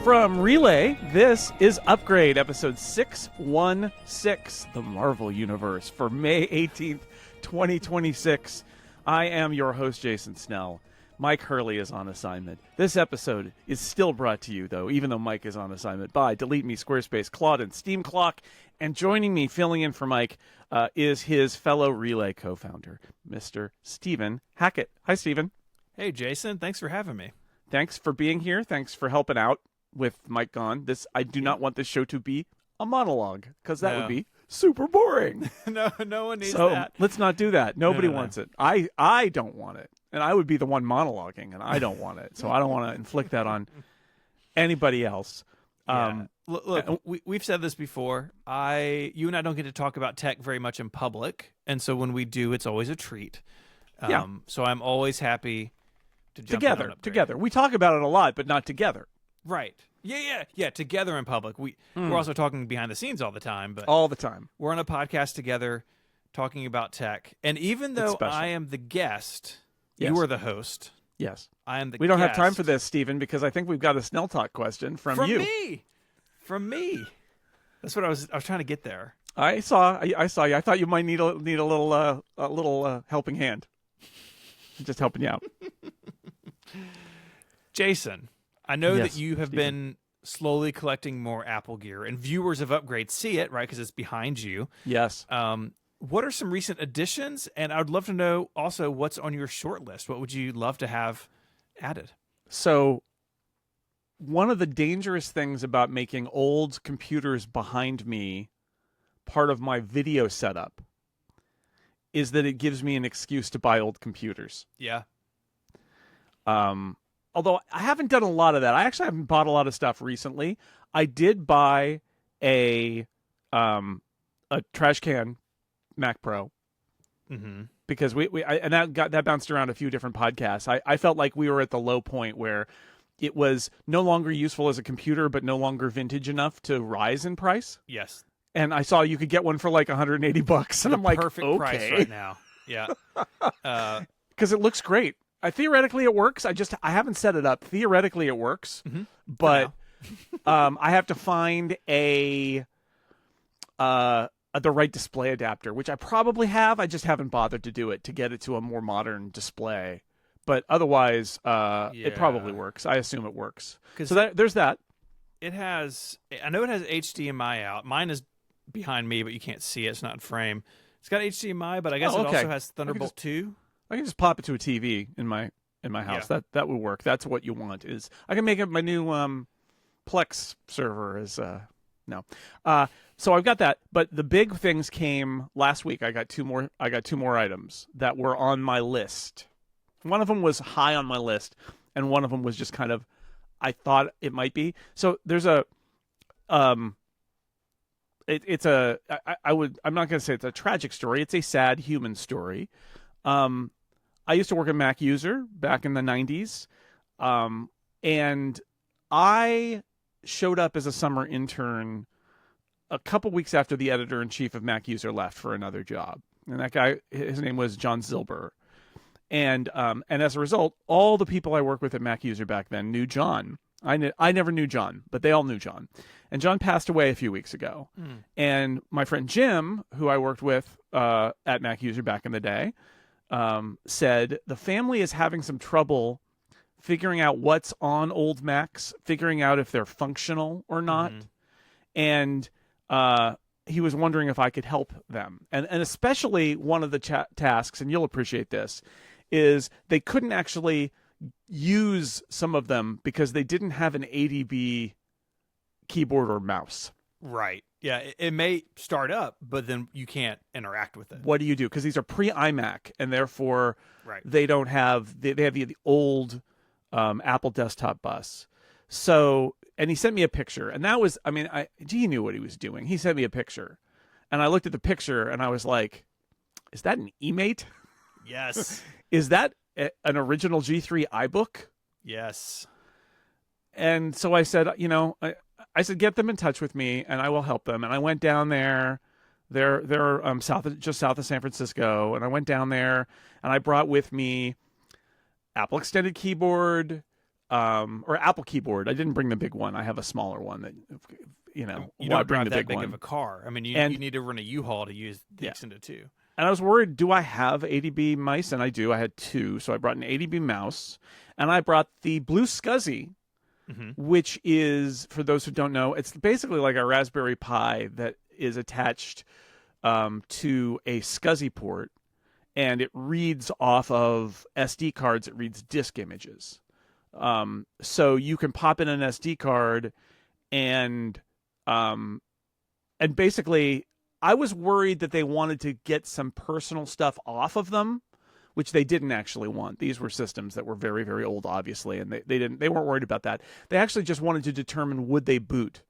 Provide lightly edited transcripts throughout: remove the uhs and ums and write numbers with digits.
From Relay, this is Upgrade, episode 616, The Marvel Universe, for May 18th, 2026. I am your host, Jason Snell. Mike Hurley is on assignment. This episode is still brought to you, though, even though Mike is on assignment, by Delete Me, Squarespace, Claude, and Steam Clock. And joining me, filling in for Mike, is his fellow Relay co-founder, Mr. Stephen Hackett. Hi, Stephen. Hey, Jason. Thanks for having me. Thanks for being here. Thanks for helping out with Mike gone. I do not want this show to be a monologue, because that would be super boring. No one needs so that. Let's not do that. Nobody No. wants it. I don't want it. And I would be the one monologuing, and I don't want it. So I don't want to inflict that on anybody else. Look, we've said this before. You and I don't get to talk about tech very much in public, and so when we do, it's always a treat. So I'm always happy to jump in on Upgrade. Together. We talk about it a lot, but not together. Right. Yeah. Together in public. We're also talking behind the scenes all the time, but all the time. We're on a podcast together talking about tech. And even though I am the guest, yes. You are the host. Yes. I am the We don't guest. have time for this, Stephen, because I think we've got a Snell Talk question from you. From me. That's what I was trying to get there. I saw you. I thought you might need a little helping hand. Just helping you out. Jason, I know Yes, that you have Stephen. been slowly collecting more Apple gear, and viewers of Upgrade see it, right? Because it's behind you. Yes. What are some recent additions? And I would love to know also what's on your short list. What would you love to have added? So, one of the dangerous things about making old computers behind me part of my video setup is that it gives me an excuse to buy old computers. Yeah. Although I haven't done a lot of that. I actually haven't bought a lot of stuff recently. I did buy a trash can Mac Pro. Mm-hmm. Because that bounced around a few different podcasts. I felt like we were at the low point where it was no longer useful as a computer, but no longer vintage enough to rise in price. Yes. And I saw you could get one for like $180, and I'm like, perfect okay. price right now. Yeah. Because it looks great. Theoretically, it works. I haven't set it up. Theoretically, it works, but I have to find the right display adapter, which I probably have. I just haven't bothered to do it to get it to a more modern display. But otherwise, it probably works. I assume it works. So there's that. I know it has HDMI out. Mine is behind me, but you can't see it. It's not in frame. It's got HDMI, but I guess it also has Thunderbolt 2. I can just pop it to a TV in my house. Yeah. That would work. That's what you want. Is I can make it my new Plex server. So I've got that. But the big things came last week. I got two more items that were on my list. One of them was high on my list, and one of them was just kind of I thought it might be. So there's I'm not going to say it's a tragic story. It's a sad human story. I used to work at Mac User back in the 90s, and I showed up as a summer intern a couple weeks after the editor-in-chief of Mac User left for another job. And that guy, his name was John Zilber. And as a result, all the people I worked with at Mac User back then knew John. I never knew John, but they all knew John. And John passed away a few weeks ago. And my friend Jim, who I worked with at Mac User back in the day, said the family is having some trouble figuring out what's on old Macs, figuring out if they're functional or not. And he was wondering if I could help them. And especially one of the tasks, and you'll appreciate this, is they couldn't actually use some of them because they didn't have an ADB keyboard or mouse. Right. Yeah, it may start up, but then you can't interact with it. What do you do? Because these are pre-iMac, and therefore they don't have they have the old Apple desktop bus. So, and he sent me a picture, and that was, he knew what he was doing. He sent me a picture, and I looked at the picture, and I was like, is that an eMate? Yes. Is that an original G3 iBook? Yes. And so I said, I said, get them in touch with me, and I will help them. And I went down there. They're just south of San Francisco, and I went down there, and I brought with me Apple Extended Keyboard, or Apple keyboard. I didn't bring the big one. I have a smaller one that, You why don't bring drive the that big big one? of a car. I mean, you need to run a U-Haul to use the Extended 2. And I was worried, do I have ADB mice? And I do. I had 2. So I brought an ADB mouse, and I brought the Blue SCSI, which is, for those who don't know, it's basically like a Raspberry Pi that is attached to a SCSI port, and it reads off of SD cards. It reads disk images. So you can pop in an SD card, and basically, I was worried that they wanted to get some personal stuff off of them, which they didn't actually want. These were systems that were very, very old, obviously, and they weren't worried about that. They actually just wanted to determine, would they boot.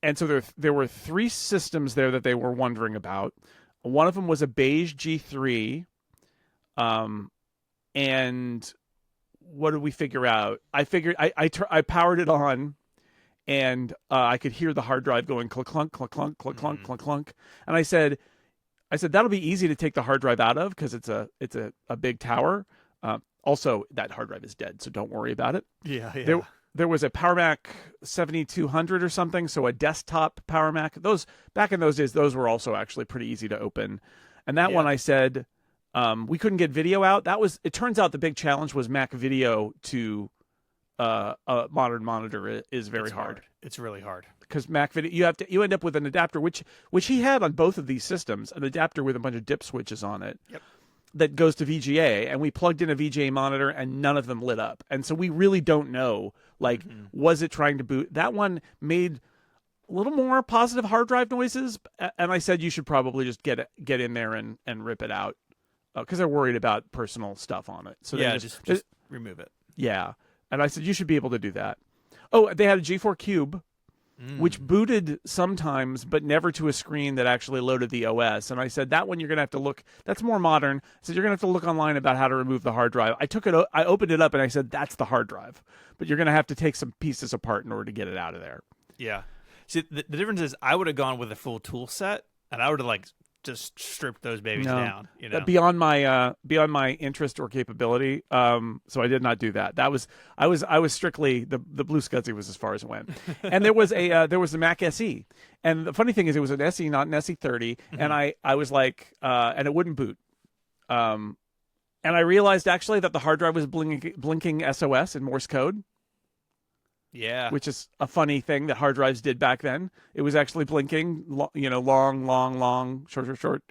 And so there were 3 systems there that they were wondering about. One of them was a beige G3. And what did we figure out? I figured I powered it on, and I could hear the hard drive going clunk, clunk, clunk, clunk, clunk, clunk, clunk, clunk. And I said, that'll be easy to take the hard drive out of because it's a big tower. Also, that hard drive is dead, so don't worry about it. Yeah. There was a Power Mac 7200 or something, so a desktop Power Mac. Those, back in those days, those were also actually pretty easy to open. And that one, I said, we couldn't get video out. It turns out the big challenge was Mac video to a modern monitor is very hard. It's really hard. Because Mac video, you end up with an adapter, which he had on both of these systems, an adapter with a bunch of dip switches on it. Yep. That goes to VGA, and we plugged in a VGA monitor, and none of them lit up. And so we really don't know, was it trying to boot? That one made a little more positive hard drive noises, and I said you should probably just get in there and rip it out, because they're worried about personal stuff on it. So just remove it. Yeah, and I said you should be able to do that. Oh, they had a G4 Cube, which booted sometimes, but never to a screen that actually loaded the OS. And I said, that one you're going to have to look, that's more modern. I said, you're going to have to look online about how to remove the hard drive. I opened it up and I said, that's the hard drive. But you're going to have to take some pieces apart in order to get it out of there. Yeah. See, the difference is I would have gone with a full tool set, and I would have just stripped those babies down. Beyond my interest or capability. So I did not do that. I was strictly the Blue SCSI was as far as it went. And there was a Mac SE, and the funny thing is it was an SE, not an SE30, and I was like, and it wouldn't boot. And I realized actually that the hard drive was blinking SOS in Morse code. Yeah, which is a funny thing that hard drives did back then. It was actually blinking, long, short.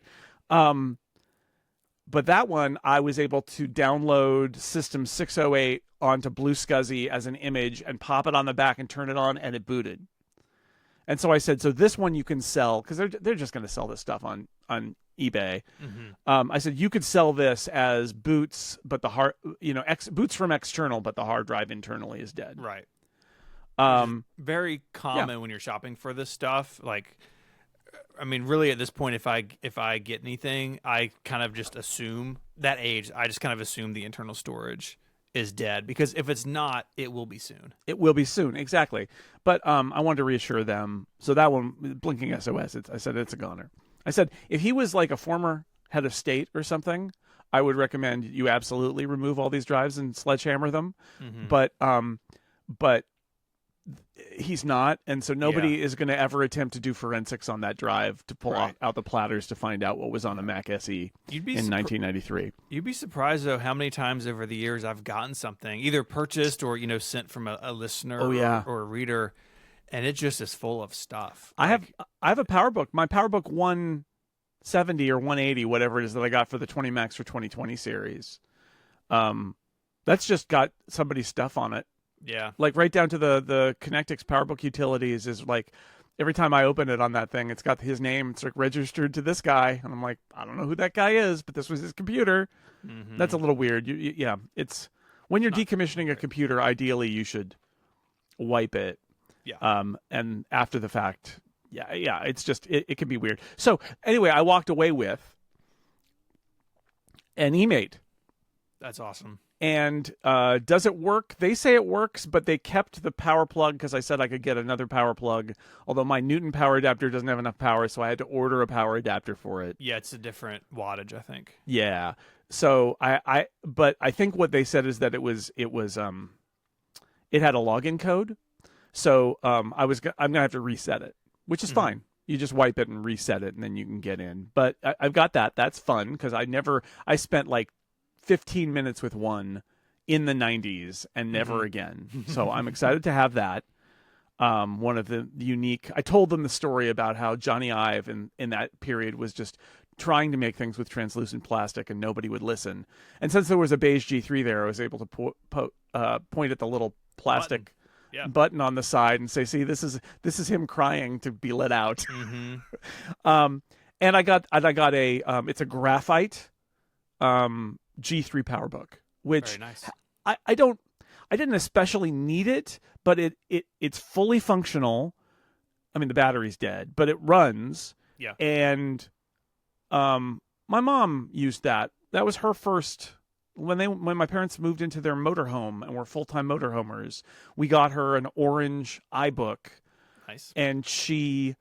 But that one, I was able to download System 608 onto Blue SCSI as an image and pop it on the back and turn it on, and it booted. And so I said, so this one you can sell, because they're just going to sell this stuff on eBay. I said you could sell this as boots, but the boots from external, but the hard drive internally is dead. Right. Very common when you're shopping for this stuff. Really at this point, if I get anything, I kind of just assume that age. I just kind of assume the internal storage is dead, because if it's not, it will be soon. It will be soon, exactly. But I wanted to reassure them. So that one, blinking SOS, I said it's a goner. I said if he was like a former head of state or something, I would recommend you absolutely remove all these drives and sledgehammer them. But he's not, and so nobody is going to ever attempt to do forensics on that drive to pull out the platters to find out what was on a Mac SE in 1993. You'd be surprised, though, how many times over the years I've gotten something either purchased or sent from a listener or a reader, and it just is full of stuff. I have a PowerBook, my PowerBook 170 or 180, whatever it is that I got for the 20 Max for 2020 series. That's just got somebody's stuff on it. Yeah. Right down to the Connectix PowerBook utilities is every time I open it on that thing, it's got his name. It's registered to this guy. And I'm like, I don't know who that guy is, but this was his computer. That's a little weird. It's when you're decommissioning a computer, ideally you should wipe it. Yeah. And after the fact, it's just, it can be weird. So anyway, I walked away with an eMate. That's awesome. And does it work? They say it works, but they kept the power plug because I said I could get another power plug, although my Newton power adapter doesn't have enough power, so I had to order a power adapter for it. Yeah, it's a different wattage, I think. Yeah. So but I think what they said is that it had a login code. So I'm gonna have to reset it, which is fine. You just wipe it and reset it, and then you can get in. But I've got that. That's fun because I spent like 15 minutes with one in the 90s and never again. So I'm excited to have that. One of the unique. I told them the story about how Johnny Ive in that period was just trying to make things with translucent plastic and nobody would listen. And since there was a beige G3 there, I was able to point at the little plastic button on the side and say, "See, this is him crying to be let out." And I got a it's a graphite G3 PowerBook, which Very nice. I didn't especially need it, but it's fully functional. I mean, the battery's dead, but it runs. Yeah. And my mom used that. That was her first when my parents moved into their motorhome and were full-time motorhomers. We got her an orange iBook. Nice. And she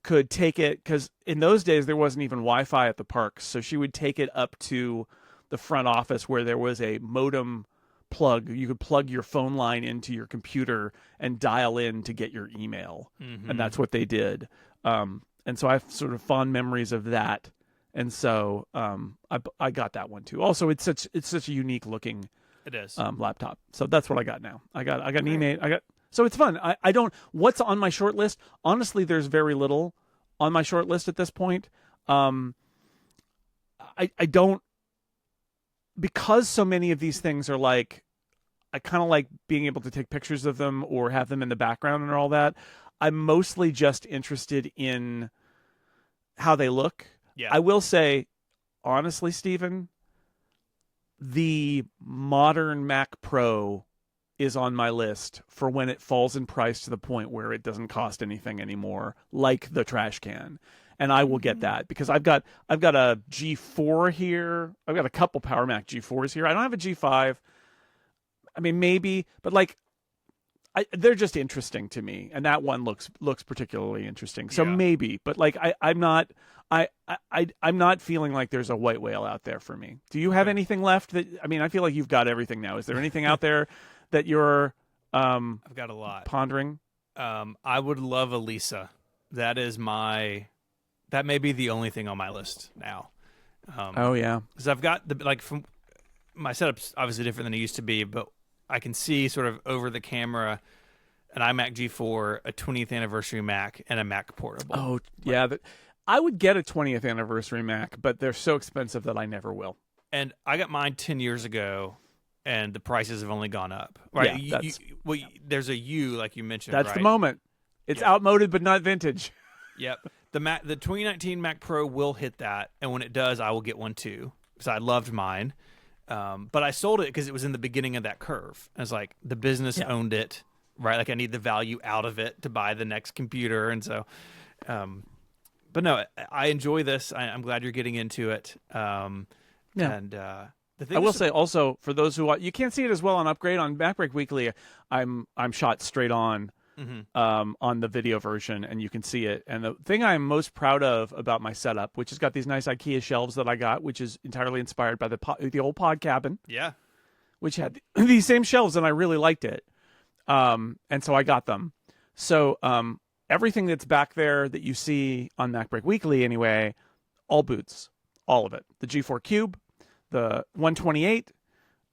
could take it because in those days there wasn't even Wi-Fi at the parks, so she would take it up to the front office where there was a modem plug. You could plug your phone line into your computer and dial in to get your email, and that's what they did. And so I have sort of fond memories of that. And so I got that one too. Also, it's such a unique looking laptop. So that's what I got now. I got an email. So it's fun. I don't. What's on my short list? Honestly, there's very little on my short list at this point. I don't, because so many of these things are like, I kind of like being able to take pictures of them or have them in the background and all that. I'm mostly just interested in how they look. Yeah. I will say, honestly, Stephen, the modern Mac Pro is on my list for when it falls in price to the point where it doesn't cost anything anymore, like the trash can. And I will get that because I've got a G4 here. I've got a couple Power Mac G4s here. I don't have a G5. I mean, maybe, but like, they're just interesting to me, and that one looks particularly interesting. So maybe, but like, I'm not feeling like there's a white whale out there for me. Do you have anything left? I mean, I feel like you've got everything now. Is there anything out there that you're I've got a lot pondering? I would love a Lisa. That may be the only thing on my list now. Oh yeah, because I've got from my setup's obviously different than it used to be, but I can see sort of over the camera an iMac G4, a 20th anniversary Mac, and a Mac portable. Oh yeah, I would get a 20th anniversary Mac, but they're so expensive that I never will. And I got mine 10 years ago, and the prices have only gone up. Right? Yeah, there's a U, like you mentioned. That's right? the moment. It's outmoded, but not vintage. Yep. The 2019 Mac Pro will hit that, and when it does, I will get one too because I loved mine. But I sold it because it was in the beginning of that curve. I was like, the business owned it, right? Like I need the value out of it to buy the next computer, and so. But no, I enjoy this. I'm glad you're getting into it. And the thing I will say also for those who you can't see it as well on Upgrade on MacBreak Weekly. I'm shot straight on the video version, and you can see it. And the thing I'm most proud of about my setup, which has got these nice IKEA shelves that I got, which is entirely inspired by the old pod cabin, which had these same shelves, and I really liked it. And so I got them. So everything that's back there that you see on MacBreak Weekly, anyway, all boots, all of it. The G4 Cube, the 128,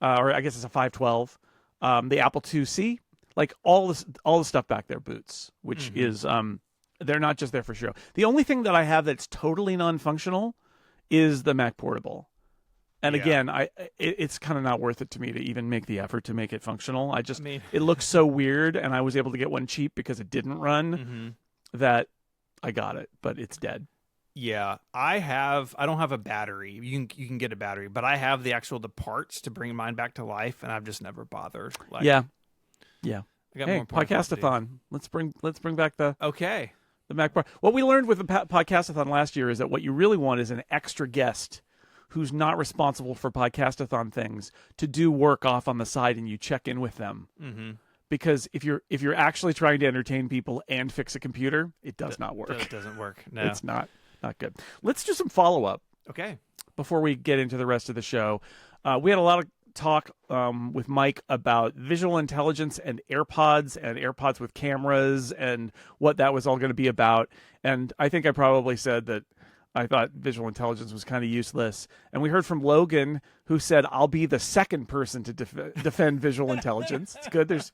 or I guess it's a 512, the Apple IIc. Like all the stuff back there boots, which is they're not just there for show. The only thing that I have that's totally non-functional is the Mac Portable. And again, it's kind of not worth it to me to even make the effort to make it functional. It looks so weird, and I was able to get one cheap because it didn't run that I got it, but it's dead. Yeah, I don't have a battery. You can get a battery, but I have the parts to bring mine back to life, and I've just never bothered. Yeah. I got hey, more Podcastathon. Let's bring back the Mac Pro. What we learned with the Podcastathon last year is that what you really want is an extra guest who's not responsible for Podcastathon things to do work off on the side, and you check in with them. Because if you're actually trying to entertain people and fix a computer, it does not work. It doesn't work. No, it's not good. Let's do some follow up. Okay. before we get into the rest of the show. We had a lot of talk with Mike about visual intelligence and AirPods with cameras and what that was all going to be about. And I think I probably said that I thought visual intelligence was kind of useless. And we heard from Logan, who said, I'll be the second person to defend visual intelligence. It's good. There's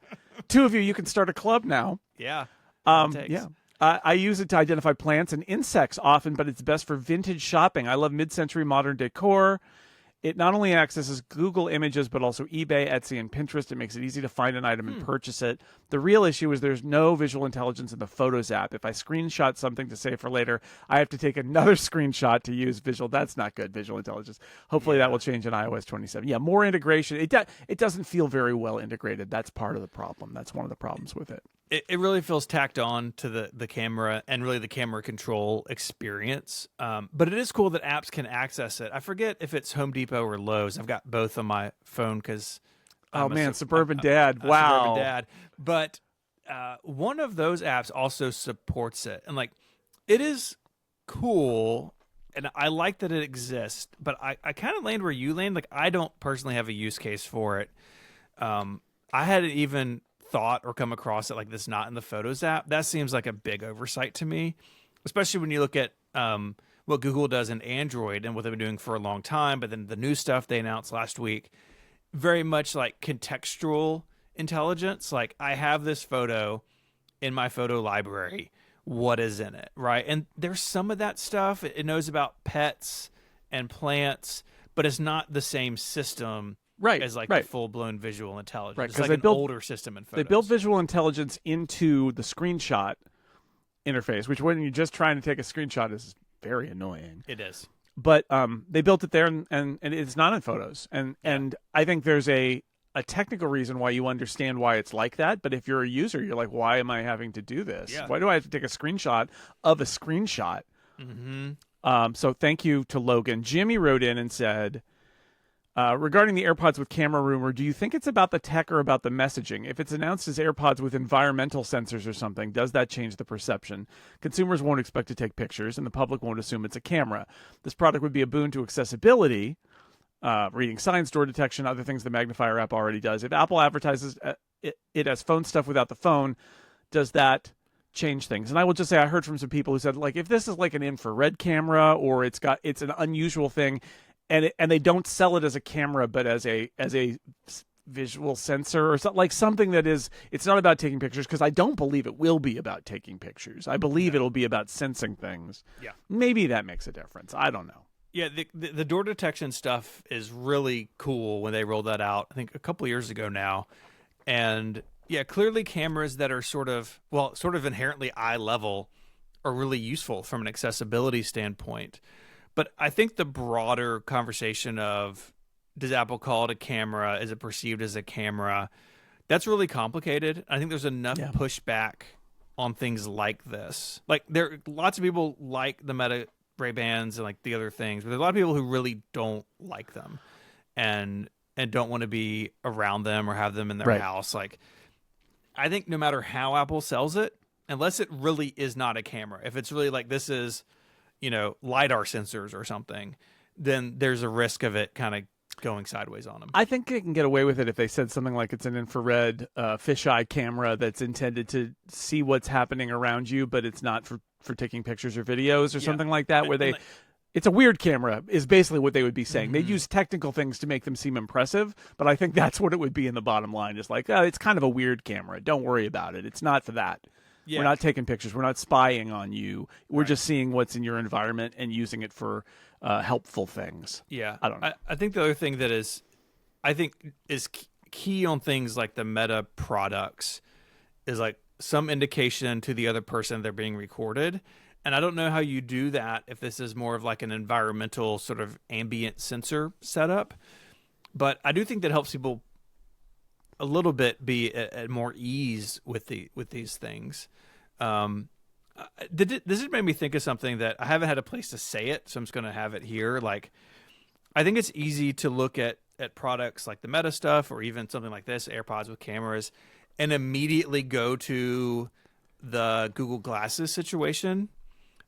two of you. You can start a club now. Yeah. Yeah. I use it to identify plants and insects often, but it's best for vintage shopping. I love mid-century modern decor. It not only accesses Google Images, but also eBay, Etsy, and Pinterest. It makes it easy to find an item and purchase it. The real issue is there's no visual intelligence in the Photos app. If I screenshot something to save for later, I have to take another screenshot to use visual. That's not good, visual intelligence. Hopefully that will change in iOS 27. Yeah, more integration. It doesn't feel very well integrated. That's part of the problem. That's one of the problems with it. It really feels tacked on to the camera and really the camera control experience. But it is cool that apps can access it. I forget if it's Home Depot or Lowe's. I've got both on my phone because Suburban Dad. Wow. Suburban Dad. But one of those apps also supports it. And like, it is cool. And I like that it exists. But I kind of land where you land. Like, I don't personally have a use case for it. I hadn't even thought or come across it like this not in the Photos app. That seems like a big oversight to me, especially when you look at what Google does in Android and what they've been doing for a long time, but then the new stuff they announced last week, very much like contextual intelligence. Like, I have this photo in my photo library. What is in it, right? And there's some of that stuff. It knows about pets and plants, but it's not the same system as like the full-blown visual intelligence. Right, it's like an older system in Photos. They built visual intelligence into the screenshot interface, which when you're just trying to take a screenshot is very annoying. It is. But they built it there, and it's not in Photos. And I think there's a technical reason why you understand why it's like that. But if you're a user, you're like, why am I having to do this? Yeah. Why do I have to take a screenshot of a screenshot? Mm-hmm. So thank you to Logan. Jimmy wrote in and said, regarding the AirPods with camera rumor, do you think it's about the tech or about the messaging? If it's announced as AirPods with environmental sensors or something, does that change the perception? Consumers won't expect to take pictures, and the public won't assume it's a camera. This product would be a boon to accessibility, reading signs, door detection, other things the Magnifier app already does. If Apple advertises it as phone stuff without the phone, does that change things? And I will just say, I heard from some people who said, like, if this is like an infrared camera or it's an unusual thing, and they don't sell it as a camera, but as a visual sensor or something, like something that is, it's not about taking pictures, because I don't believe it will be about taking pictures. I believe it'll be about sensing things. Yeah. Maybe that makes a difference. I don't know. Yeah, the door detection stuff is really cool when they rolled that out, I think a couple years ago now. And yeah, clearly cameras that are sort of inherently eye level are really useful from an accessibility standpoint. But I think the broader conversation of, does Apple call it a camera? Is it perceived as a camera? That's really complicated. I think there's enough pushback on things like this. Like, lots of people like the Meta Ray-Bans and like the other things, but there's a lot of people who really don't like them and don't want to be around them or have them in their house. Like, I think no matter how Apple sells it, unless it really is not a camera, if it's really like, this is, LiDAR sensors or something, then there's a risk of it kind of going sideways on them. I think they can get away with it if they said something like it's an infrared fisheye camera that's intended to see what's happening around you, but it's not for taking pictures or videos or something like that, where it's a weird camera is basically what they would be saying. They use technical things to make them seem impressive, but I think that's what it would be in the bottom line. Is like, it's kind of a weird camera. Don't worry about it. It's not for that. Yeah. We're not taking pictures. We're not spying on you. We're just seeing what's in your environment and using it for helpful things. Yeah. I don't know. I think the other thing that is key on things like the Meta products is like some indication to the other person they're being recorded. And I don't know how you do that if this is more of like an environmental sort of ambient sensor setup. But I do think that helps people a little bit be at more ease with these things. This has made me think of something that I haven't had a place to say it, so I'm just going to have it here. Like, I think it's easy to look at products like the Meta stuff or even something like this, AirPods with cameras, and immediately go to the Google Glasses situation.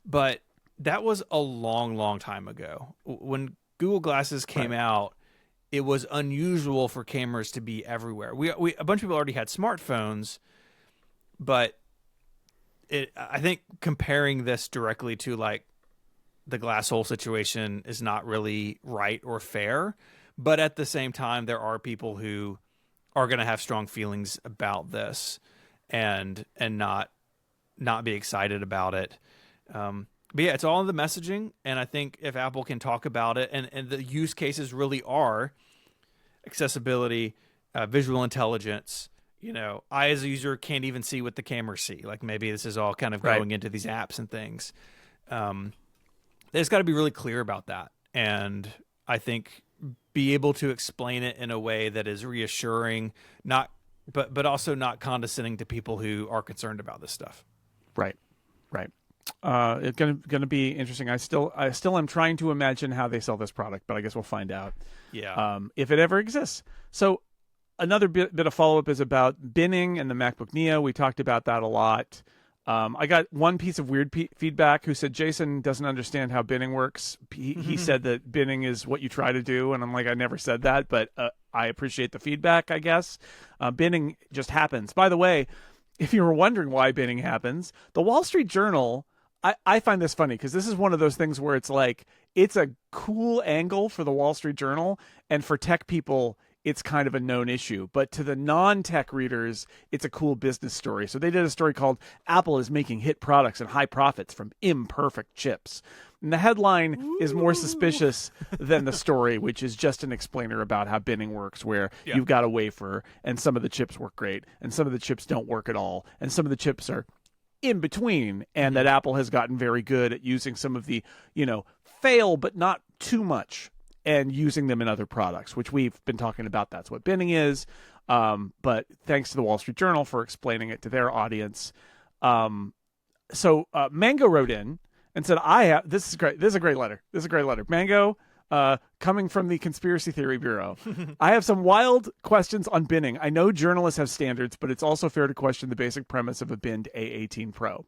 But that was a long, long time ago. When Google Glasses came out, it was unusual for cameras to be everywhere. We a bunch of people already had smartphones, but I think comparing this directly to like the glass hole situation is not really right or fair. But at the same time, there are people who are going to have strong feelings about this and not be excited about it. But yeah, it's all in the messaging, and I think if Apple can talk about it, and the use cases really are accessibility, visual intelligence. I as a user can't even see what the cameras see. Like maybe this is all kind of going into these apps and things. They've got to be really clear about that, and I think be able to explain it in a way that is reassuring, but also not condescending to people who are concerned about this stuff. Right. It's gonna be interesting. I still am trying to imagine how they sell this product, but I guess we'll find out. Yeah. If it ever exists. So another bit of follow up is about binning and the MacBook Neo. We talked about that a lot. I got one piece of weird feedback who said Jason doesn't understand how binning works. He said that binning is what you try to do, and I'm like, I never said that, but I appreciate the feedback. I guess binning just happens. By the way, if you were wondering why binning happens, the Wall Street Journal. I find this funny because this is one of those things where it's like it's a cool angle for the Wall Street Journal, and for tech people, it's kind of a known issue. But to the non-tech readers, it's a cool business story. So they did a story called Apple is making hit products and high profits from imperfect chips. And the headline is more suspicious than the story, which is just an explainer about how binning works, where you've got a wafer and some of the chips work great and some of the chips don't work at all. And some of the chips are in between, and that Apple has gotten very good at using some of the, fail but not too much, and using them in other products, which we've been talking about. That's what binning is. But thanks to the Wall Street Journal for explaining it to their audience. So Mango wrote in and said, this is great. This is a great letter. Mango, coming from the Conspiracy Theory Bureau. I have some wild questions on binning. I know journalists have standards, but it's also fair to question the basic premise of a binned A18 Pro.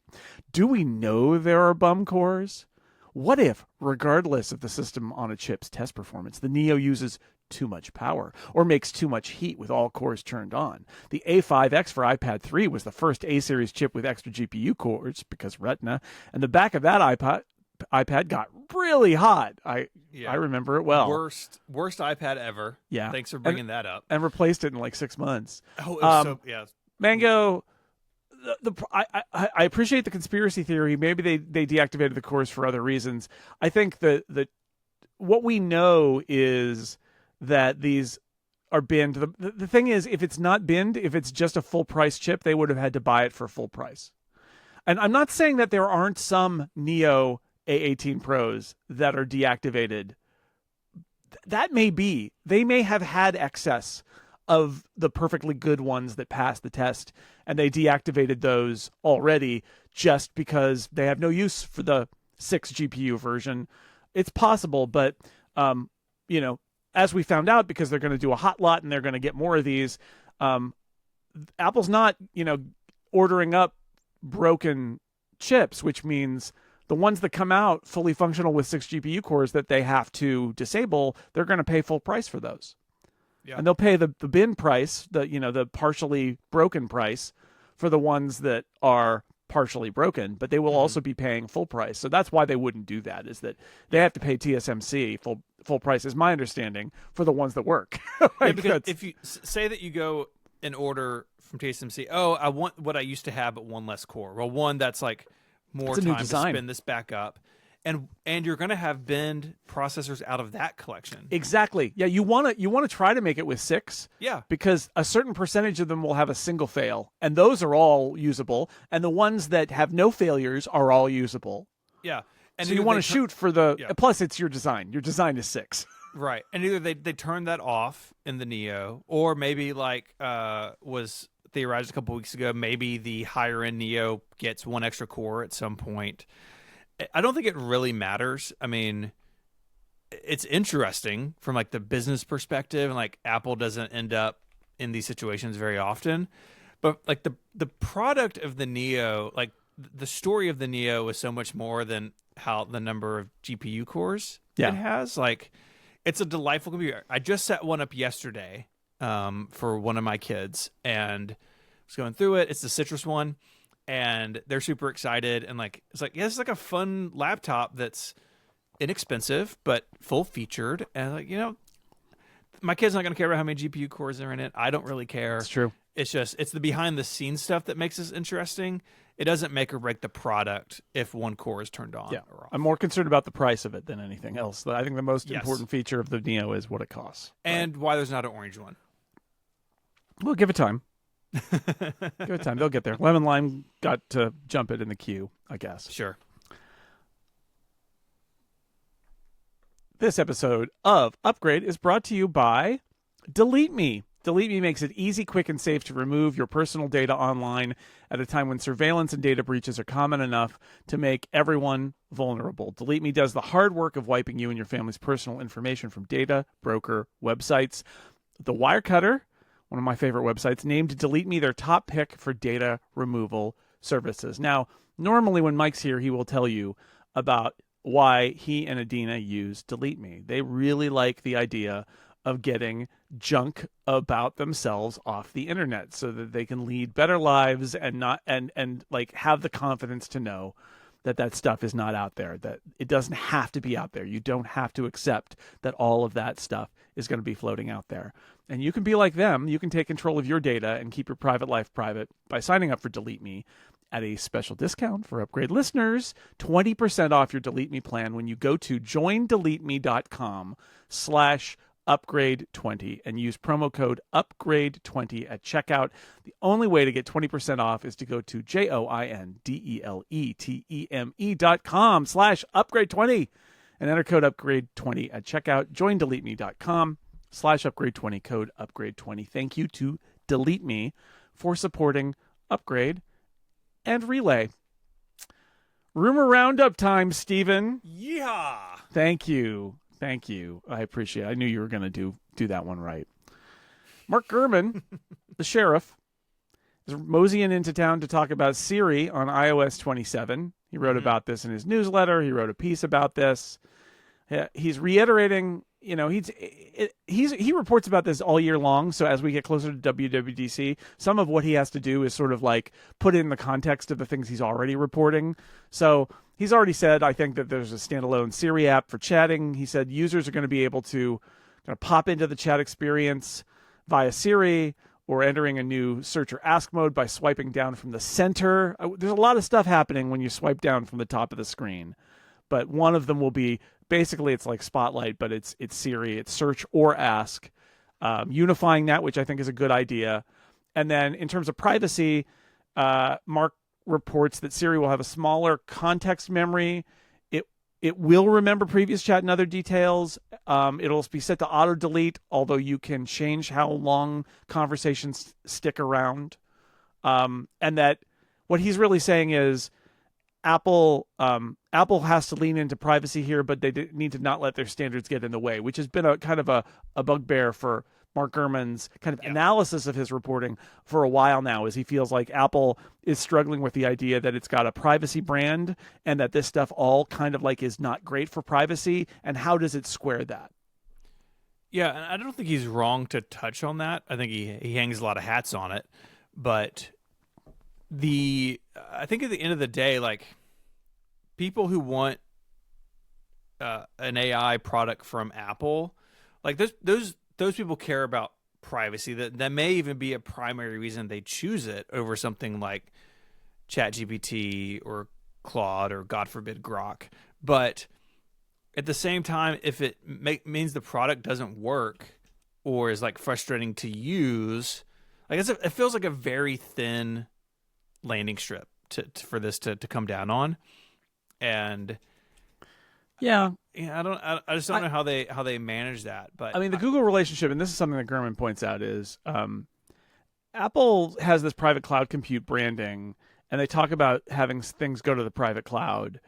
Do we know there are bum cores? What if, regardless of the system on a chip's test performance, the Neo uses too much power or makes too much heat with all cores turned on? The A5X for iPad 3 was the first A-series chip with extra GPU cores because Retina, and the back of that iPad got really hot. I remember it well. Worst iPad ever. Yeah. Thanks for bringing that up. And replaced it in like 6 months. Oh, it was Mango, I appreciate the conspiracy theory. Maybe they deactivated the cores for other reasons. I think that what we know is that these are binned. The thing is, if it's not binned, if it's just a full price chip, they would have had to buy it for full price. And I'm not saying that there aren't some Neo A18 Pros that are deactivated. That may be. They may have had excess of the perfectly good ones that passed the test, and they deactivated those already just because they have no use for the 6 GPU version. It's possible, but as we found out, because they're going to do a hot lot and they're going to get more of these, Apple's not ordering up broken chips, which means the ones that come out fully functional with 6 GPU cores that they have to disable, they're going to pay full price for those. Yeah. And they'll pay the bin price, the partially broken price for the ones that are partially broken, but they will also be paying full price. So that's why they wouldn't do that, is that they have to pay TSMC full price, is my understanding, for the ones that work. Because if you say that you go and order from TSMC, I want what I used to have, but one less core. Well, one that's like more time to spin this back up. And you're going to have binned processors out of that collection. Exactly. Yeah, you want to try to make it with 6. Yeah. Because a certain percentage of them will have a single fail, and those are all usable, and the ones that have no failures are all usable. Yeah. And so you want to shoot for the plus it's your design. Your design is 6. Right. And either they turn that off in the Neo, or maybe like was theorized a couple weeks ago, maybe the higher end Neo gets one extra core at some point. I don't think it really matters. I mean, it's interesting from like the business perspective, and like Apple doesn't end up in these situations very often. But like the product of the Neo, like the story of the Neo is so much more than how the number of GPU cores it has. Like It's a delightful computer. I just set one up yesterday for one of my kids, and was going through it. It's the Citrus one, and they're super excited. And like, it's like, yeah, it's like a fun laptop that's inexpensive but full featured. And like, you know, my kid's not going to care about how many GPU cores are in it. I don't really care. It's true. It's just, it's the behind the scenes stuff that makes this interesting. It doesn't make or break the product if one core is turned on or off. I'm more concerned about the price of it than anything else. I think the most important feature of the Neo is what it costs. And why there's not an orange one. Well, give it time. Give it time. They'll get there. Lemon Lime got to jump it in the queue, I guess. Sure. This episode of Upgrade is brought to you by Delete Me. Delete Me makes it easy, quick, and safe to remove your personal data online at a time when surveillance and data breaches are common enough to make everyone vulnerable. Delete Me does the hard work of wiping you and your family's personal information from data, broker, websites. The Wirecutter, one of my favorite websites, named Delete Me their top pick for data removal services. Now, normally when Mike's here, he will tell you about why he and Adina use Delete Me. They really like the idea of getting junk about themselves off the internet so that they can lead better lives and not and like have the confidence to know that that stuff is not out there, that it doesn't have to be out there. You don't have to accept that all of that stuff is going to be floating out there. And you can be like them. You can take control of your data and keep your private life private by signing up for Delete Me at a special discount for Upgrade listeners, 20% off your Delete Me plan when you go to joindeleteme.com/upgrade20 and use promo code upgrade20 at checkout. The only way to get 20% off is to go to joindeleteme.com/upgrade20 and enter code upgrade20 at checkout. Joindeleteme.com/upgrade20, code upgrade20. Thank you to Delete Me for supporting Upgrade and Relay. Rumor Roundup time, Stephen. Yeehaw! Thank you. Thank you. I appreciate it. I knew you were going to do that one right. Mark Gurman, the sheriff, is moseying into town to talk about Siri on iOS 27. He wrote about this in his newsletter. He wrote a piece about this. He's reiterating, you know, he reports about this all year long. So as we get closer to WWDC, some of what he has to do is sort of like put in the context of the things he's already reporting. So he's already said, I think, that there's a standalone Siri app for chatting. He said users are going to be able to kind of pop into the chat experience via Siri or entering a new search or ask mode by swiping down from the center. There's a lot of stuff happening when you swipe down from the top of the screen. But one of them will be, basically it's like Spotlight, but it's Siri, it's search or ask, unifying that, which I think is a good idea. And then in terms of privacy, Mark reports that Siri will have a smaller context memory. It will remember previous chat and other details. It'll be set to auto delete, although you can change how long conversations stick around. And that what he's really saying is Apple has to lean into privacy here, but they need to not let their standards get in the way, which has been a kind of a bugbear for Mark Gurman's kind of analysis of his reporting for a while now, as he feels like Apple is struggling with the idea that it's got a privacy brand and that this stuff all kind of like is not great for privacy. And how does it square that? Yeah, and I don't think he's wrong to touch on that. I think he hangs a lot of hats on it, but I think at the end of the day, like, people who want an AI product from Apple, like those people care about privacy. That may even be a primary reason they choose it over something like ChatGPT or Claude or, God forbid, Grok. But at the same time, if it means the product doesn't work or is like frustrating to use, like it feels like a very thin landing strip for this to come down on. And I just don't know how they manage that. But I mean, the Google relationship, and this is something that Gurman points out, is Apple has this private cloud compute branding, and they talk about having things go to the private cloud.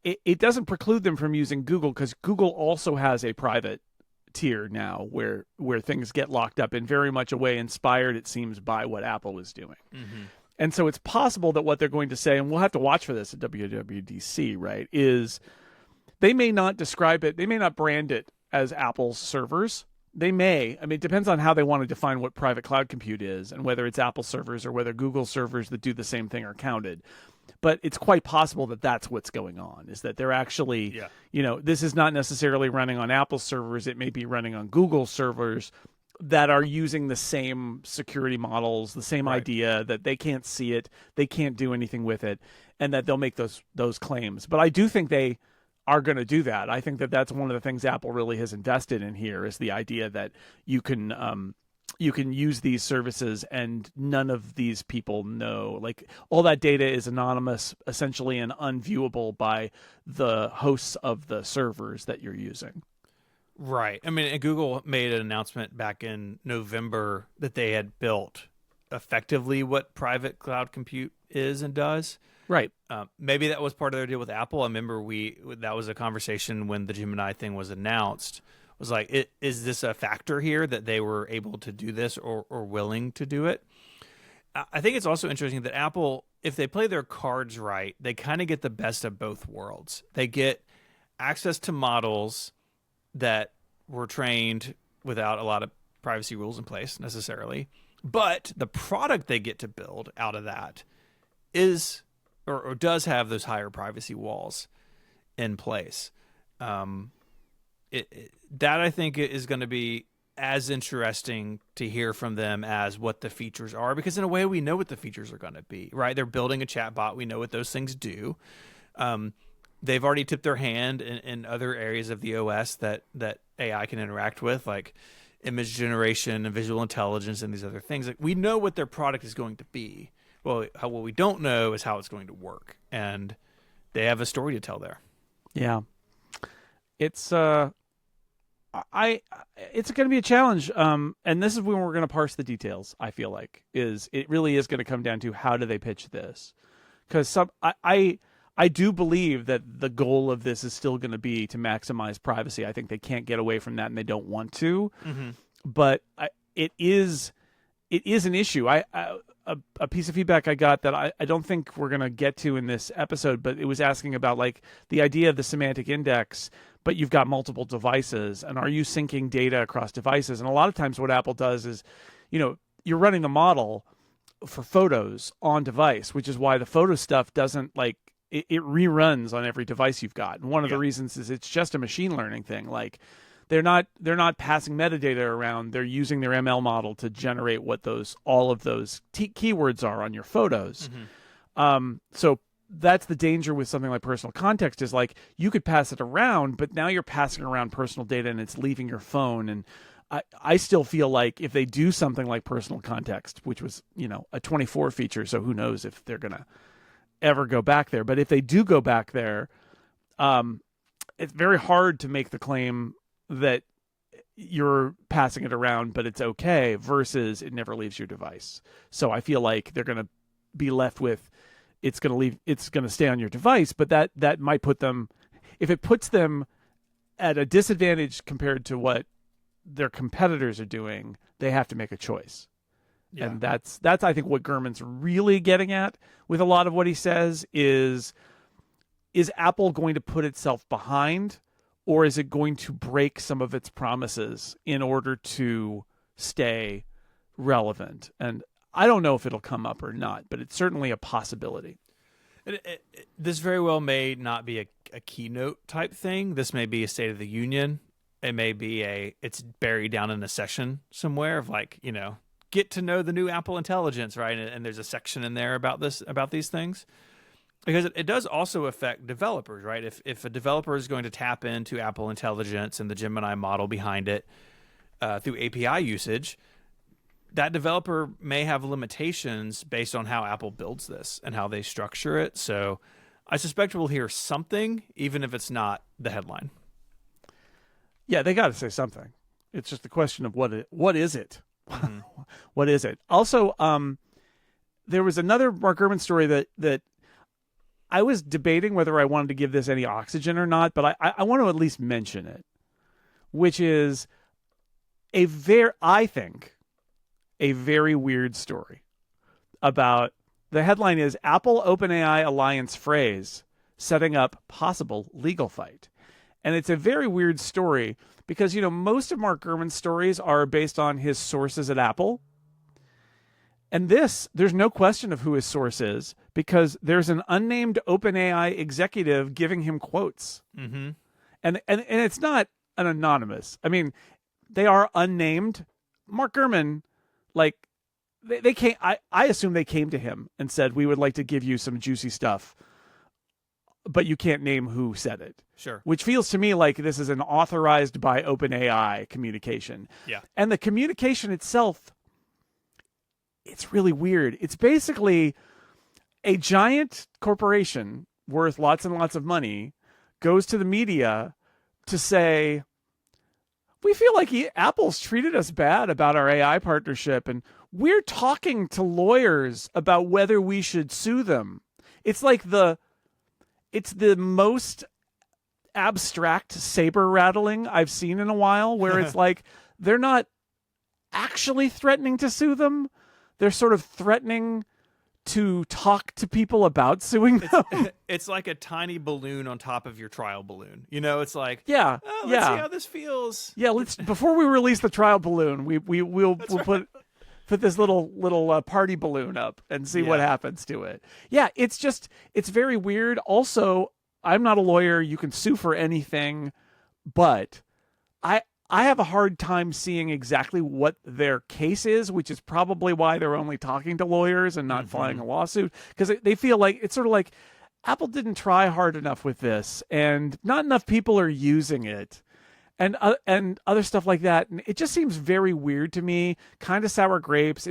It doesn't preclude them from using Google, because Google also has a private tier now where things get locked up in very much a way inspired, it seems, by what Apple was doing. Mm-hmm. And so it's possible that what they're going to say, and we'll have to watch for this at WWDC, right, is they may not describe it, they may not brand it as Apple's servers. They may. I mean, it depends on how they want to define what private cloud compute is and whether it's Apple servers or whether Google servers that do the same thing are counted. But it's quite possible that that's what's going on, is that they're actually, this is not necessarily running on Apple servers. It may be running on Google servers that are using the same security models, the same idea that they can't see it, they can't do anything with it, and that they'll make those claims. But I do think they are going to do that. I think that that's one of the things Apple really has invested in here, is the idea that you can use these services and none of these people know. Like, all that data is anonymous, essentially, and unviewable by the hosts of the servers that you're using. Right. I mean, Google made an announcement back in November that they had built effectively what private cloud compute is and does. Right. Maybe that was part of their deal with Apple. I remember that was a conversation when the Gemini thing was announced. Was like, is this a factor here that they were able to do this or willing to do it? I think it's also interesting that Apple, if they play their cards right, they kind of get the best of both worlds. They get access to models that were trained without a lot of privacy rules in place necessarily, but the product they get to build out of that is or does have those higher privacy walls in place. That I think is going to be as interesting to hear from them as what the features are, because in a way we know what the features are going to be, right? They're building a chatbot. We know what those things do. They've already tipped their hand in other areas of the OS that AI can interact with, like image generation and visual intelligence and these other things. Like, we know what their product is going to be. Well, what we don't know is how it's going to work, and they have a story to tell there. Yeah, it's going to be a challenge. And this is when we're going to parse the details. I feel like it really is going to come down to how do they pitch this, because I do believe that the goal of this is still going to be to maximize privacy. I think they can't get away from that, and they don't want to. Mm-hmm. But it is an issue. A piece of feedback I got that I don't think we're going to get to in this episode, but it was asking about, like, the idea of the semantic index, but you've got multiple devices, and are you syncing data across devices? And a lot of times what Apple does is, you're running the model for photos on device, which is why the photo stuff doesn't, like, it reruns on every device you've got. And one of the reasons is it's just a machine learning thing. Like, they're not passing metadata around. They're using their ML model to generate what all of those keywords are on your photos. Mm-hmm. So that's the danger with something like personal context, is like, you could pass it around, but now you're passing around personal data and it's leaving your phone. And I still feel like if they do something like personal context, which was, a 24 feature, so who knows if they're going to ever go back there. But if they do go back there, it's very hard to make the claim that you're passing it around, but it's okay, versus it never leaves your device. So I feel like they're going to be left with, it's going to stay on your device, but that might put them, if it puts them at a disadvantage compared to what their competitors are doing, they have to make a choice. Yeah. And that's I think what Gurman's really getting at with a lot of what he says is Apple going to put itself behind, or is it going to break some of its promises in order to stay relevant? And I don't know if it'll come up or not, but it's certainly a possibility. This very well may not be a keynote type thing. This may be a State of the Union. It may be it's buried down in a session somewhere of, like, get to know the new Apple Intelligence, right? And there's a section in there about these things. Because it does also affect developers, right? If a developer is going to tap into Apple Intelligence and the Gemini model behind it through API usage, that developer may have limitations based on how Apple builds this and how they structure it. So I suspect we'll hear something, even if it's not the headline. Yeah, they got to say something. It's just a question of what is it? Mm-hmm. What is it? Also, there was another Mark Gurman story that I was debating whether I wanted to give this any oxygen or not, but I want to at least mention it, which is I think a very weird story about, the headline is Apple OpenAI Alliance phrase setting up possible legal fight. And it's a very weird story because, most of Mark Gurman's stories are based on his sources at Apple. And there's no question of who his source is because there's an unnamed OpenAI executive giving him quotes. Mm-hmm. And it's not an anonymous. I mean, they are unnamed. Mark Gurman, they came. I assume they came to him and said, "We would like to give you some juicy stuff, but you can't name who said it." Sure. Which feels to me like this is an authorized by OpenAI communication. Yeah. And the communication itself, it's really weird. It's basically a giant corporation worth lots and lots of money goes to the media to say, we feel like Apple's treated us bad about our AI partnership, and we're talking to lawyers about whether we should sue them. It's like it's the most abstract saber rattling I've seen in a while, where it's like they're not actually threatening to sue them. They're sort of threatening to talk to people about suing them. It's like a tiny balloon on top of your trial balloon. It's like, let's see how this feels. Yeah, before we release the trial balloon, we'll put this little party balloon up and see what happens to it. Yeah, it's very weird. Also, I'm not a lawyer. You can sue for anything, but I have a hard time seeing exactly what their case is, which is probably why they're only talking to lawyers and not filing a lawsuit, because they feel like it's sort of like Apple didn't try hard enough with this and not enough people are using it and other stuff like that. And it just seems very weird to me, kind of sour grapes.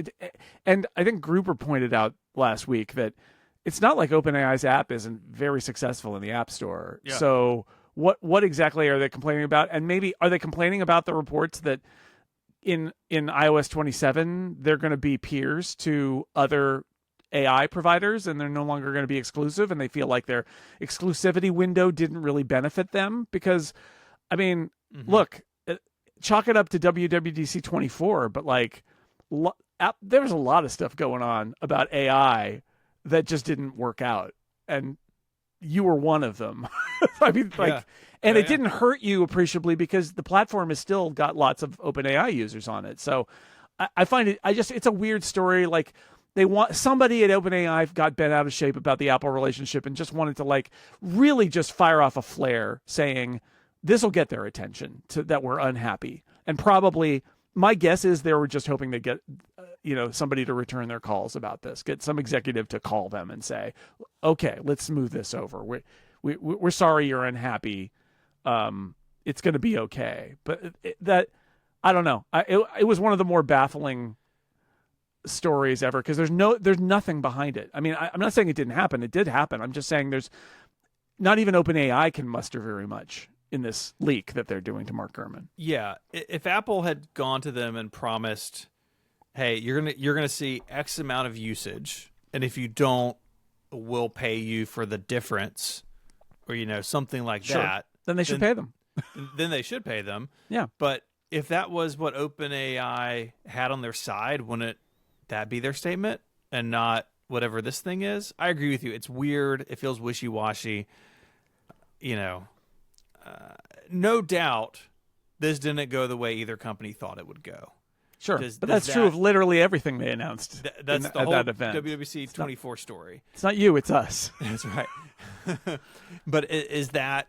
And I think Gruber pointed out last week that it's not like OpenAI's app isn't very successful in the App Store. Yeah. So what exactly are they complaining about? And maybe are they complaining about the reports that in iOS 27 they're going to be peers to other AI providers and they're no longer going to be exclusive, and they feel like their exclusivity window didn't really benefit them? Because I mean, look, chalk it up to WWDC 24, but there was a lot of stuff going on about AI that just didn't work out, and you were one of them. I mean, it didn't hurt you appreciably because the platform has still got lots of OpenAI users on it. So I find it's a weird story. Like, somebody at OpenAI got bent out of shape about the Apple relationship and just wanted to really just fire off a flare saying this will get their attention that we're unhappy. And probably my guess is they were just hoping to get somebody to return their calls about this, get some executive to call them and say, okay, let's smooth this over. We're sorry you're unhappy. It's going to be okay. But I don't know. It was one of the more baffling stories ever because there's nothing behind it. I mean, I'm not saying it didn't happen. It did happen. I'm just saying there's not even OpenAI can muster very much in this leak that they're doing to Mark Gurman. Yeah. If Apple had gone to them and promised, hey, you're gonna see X amount of usage, and if you don't, we'll pay you for the difference, or something like that. Then they should pay them. Then they should pay them. Yeah. But if that was what OpenAI had on their side, wouldn't that be their statement and not whatever this thing is? I agree with you. It's weird. It feels wishy-washy. No doubt this didn't go the way either company thought it would go. Sure, but that's true of literally everything they announced that's at the whole that event. WWDC 24 story. It's not you, it's us. That's right. But is that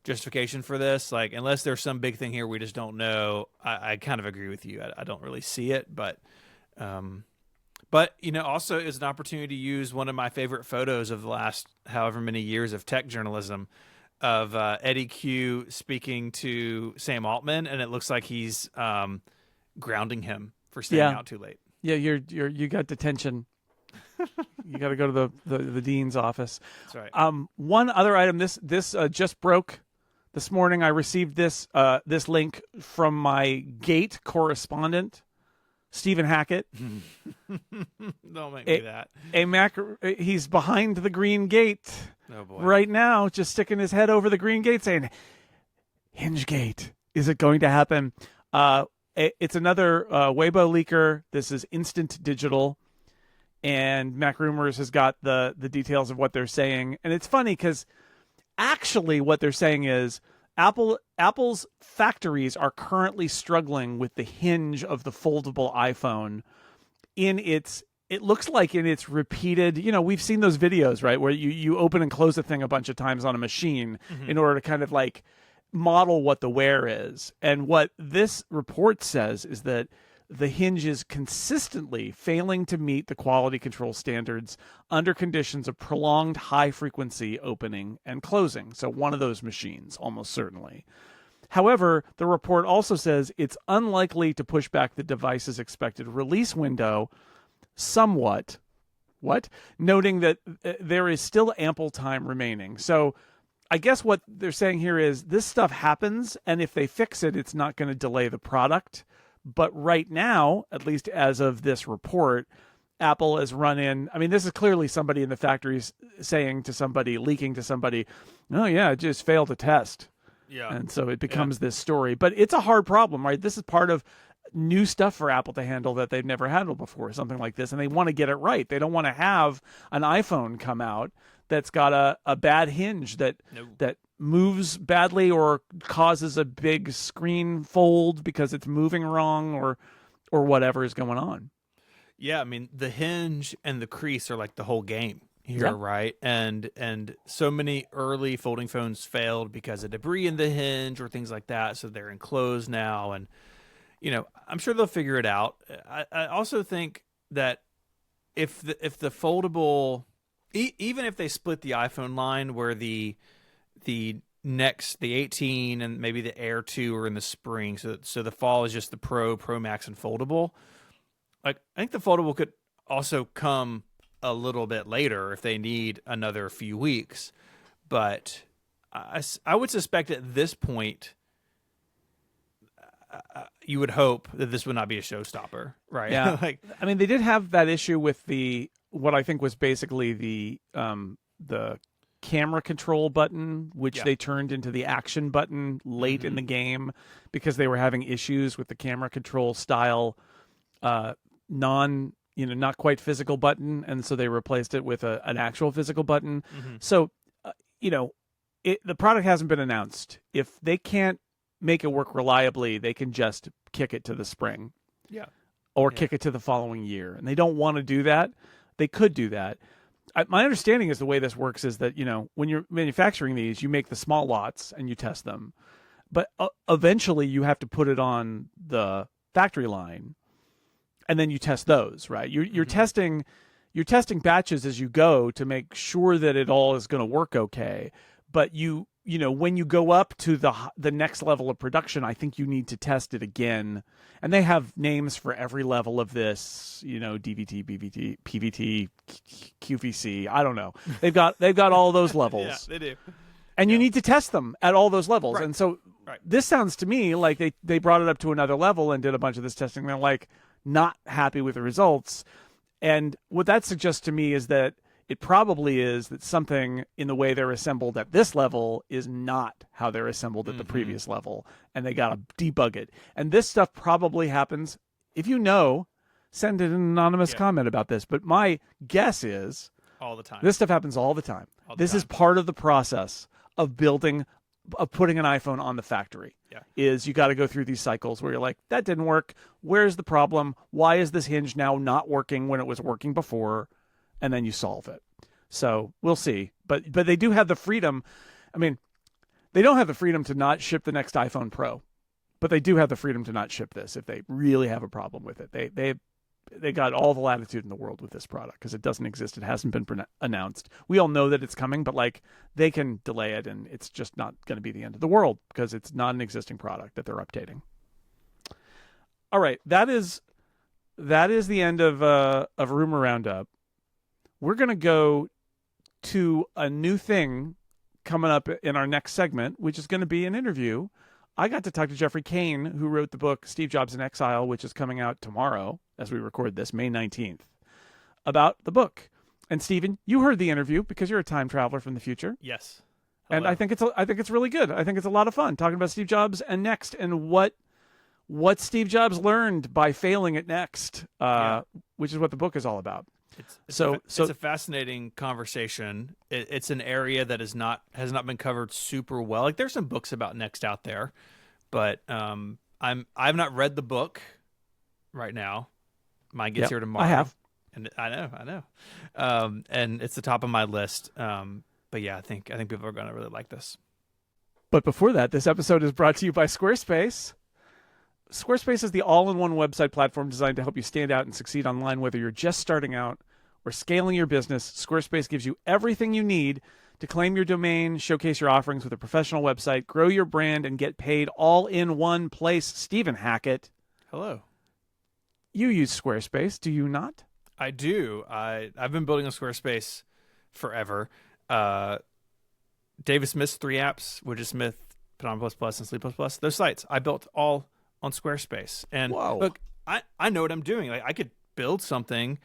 justification for this? Unless there's some big thing here we just don't know, I kind of agree with you. I don't really see it, but also it's an opportunity to use one of my favorite photos of the last however many years of tech journalism of Eddie Q speaking to Sam Altman, and it looks like he's grounding him for staying out too late. Yeah, you got detention. You got to go to the dean's office. That's right. One other item. This just broke this morning. I received this link from my Gate correspondent, Stephen Hackett. Don't make me that. He's behind the green gate right now, just sticking his head over the green gate, saying, "Hingegate, is it going to happen?" It's another Weibo leaker. This is Instant Digital, and Mac Rumors has got the details of what they're saying. And it's funny because actually what they're saying is Apple's factories are currently struggling with the hinge of the foldable iPhone it looks like in its repeated, we've seen those videos, right, where you open and close the thing a bunch of times on a machine in order to kind of like model what the wear is. And what this report says is that the hinge is consistently failing to meet the quality control standards under conditions of prolonged high-frequency opening and closing. So one of those machines, almost certainly. However, the report also says it's unlikely to push back the device's expected release window somewhat, noting that there is still ample time remaining. So I guess what they're saying here is this stuff happens, and if they fix it, it's not going to delay the product. But right now, at least as of this report, Apple has run in. I mean, this is clearly somebody in the factory saying to somebody, leaking to somebody, oh, yeah, it just failed to test. Yeah. And so it becomes this story. But it's a hard problem, right? This is part of new stuff for Apple to handle that they've never handled before, something like this. And they want to get it right. They don't want to have an iPhone come out that's got a bad hinge that moves badly or causes a big screen fold because it's moving wrong or whatever is going on. Yeah, I mean, the hinge and the crease are like the whole game here, right? And so many early folding phones failed because of debris in the hinge or things like that, so they're enclosed now. And, I'm sure they'll figure it out. I also think that if the foldable, even if they split the iPhone line where the 18 and maybe the Air 2 are in the spring, so the fall is just the Pro Max, and foldable. Like, I think the foldable could also come a little bit later if they need another few weeks. But I would suspect at this point, you would hope that this would not be a showstopper, right? Yeah. I mean, they did have that issue with what I think was basically the camera control button, which they turned into the action button late in the game because they were having issues with the camera control style, not quite physical button. And so they replaced it with an actual physical button. So, the product hasn't been announced. If they can't make it work reliably, they can just kick it to the spring. Yeah. Or kick it to the following year. And they don't want to do that. They could do that. My understanding is the way this works is that, when you're manufacturing these, you make the small lots and you test them. But eventually you have to put it on the factory line and then you test those, right? You're testing batches as you go to make sure that it all is going to work okay. But when you go up to the next level of production, I think you need to test it again. And they have names for every level of this, DVT, BVT, PVT, QVC. I don't know. They've got all those levels. Yeah, they do. And you need to test them at all those levels. Right. And so this sounds to me like they brought it up to another level and did a bunch of this testing. They're like not happy with the results. And what that suggests to me is that it probably is that something in the way they're assembled at this level is not how they're assembled at the previous level, and they got to debug it. And this stuff probably happens. If you know, send an anonymous comment about this. But my guess is all the time. This stuff happens all the time. This is part of the process of putting an iPhone on the factory. Yeah. Is you got to go through these cycles where you're like, that didn't work. Where's the problem? Why is this hinge now not working when it was working before? And then you solve it. So we'll see. But they do have the freedom. I mean, they don't have the freedom to not ship the next iPhone Pro, but they do have the freedom to not ship this if they really have a problem with it. They got all the latitude in the world with this product because it doesn't exist. It hasn't been announced. We all know that it's coming, but they can delay it, and it's just not going to be the end of the world because it's not an existing product that they're updating. All right, that is the end of Rumor Roundup. We're going to go to a new thing coming up in our next segment, which is going to be an interview. I got to talk to Geoffrey Cain, who wrote the book Steve Jobs in Exile, which is coming out tomorrow as we record this, May 19th, about the book. And Stephen, you heard the interview because you're a time traveler from the future. Yes. Hello. And I think it's really good. I think it's a lot of fun talking about Steve Jobs and Next and what Steve Jobs learned by failing at Next, which is what the book is all about. It's a fascinating conversation. It's an area that has not been covered super well. Like there's some books about Next out there, but I've not read the book right now. Mine gets here tomorrow. I have, and I know, and it's the top of my list. But yeah, I think people are going to really like this. But before that, this episode is brought to you by Squarespace. Squarespace is the all-in-one website platform designed to help you stand out and succeed online, whether you're just starting out or scaling your business. Squarespace gives you everything you need to claim your domain, showcase your offerings with a professional website, grow your brand, and get paid all in one place. Stephen Hackett. Hello. You use Squarespace, do you not? I do. I've been building on Squarespace forever. David Smith's 3 apps, Widget Smith, Panon++, and Sleep++, those sites I built all on Squarespace. And look, I know what I'm doing. Like I could build something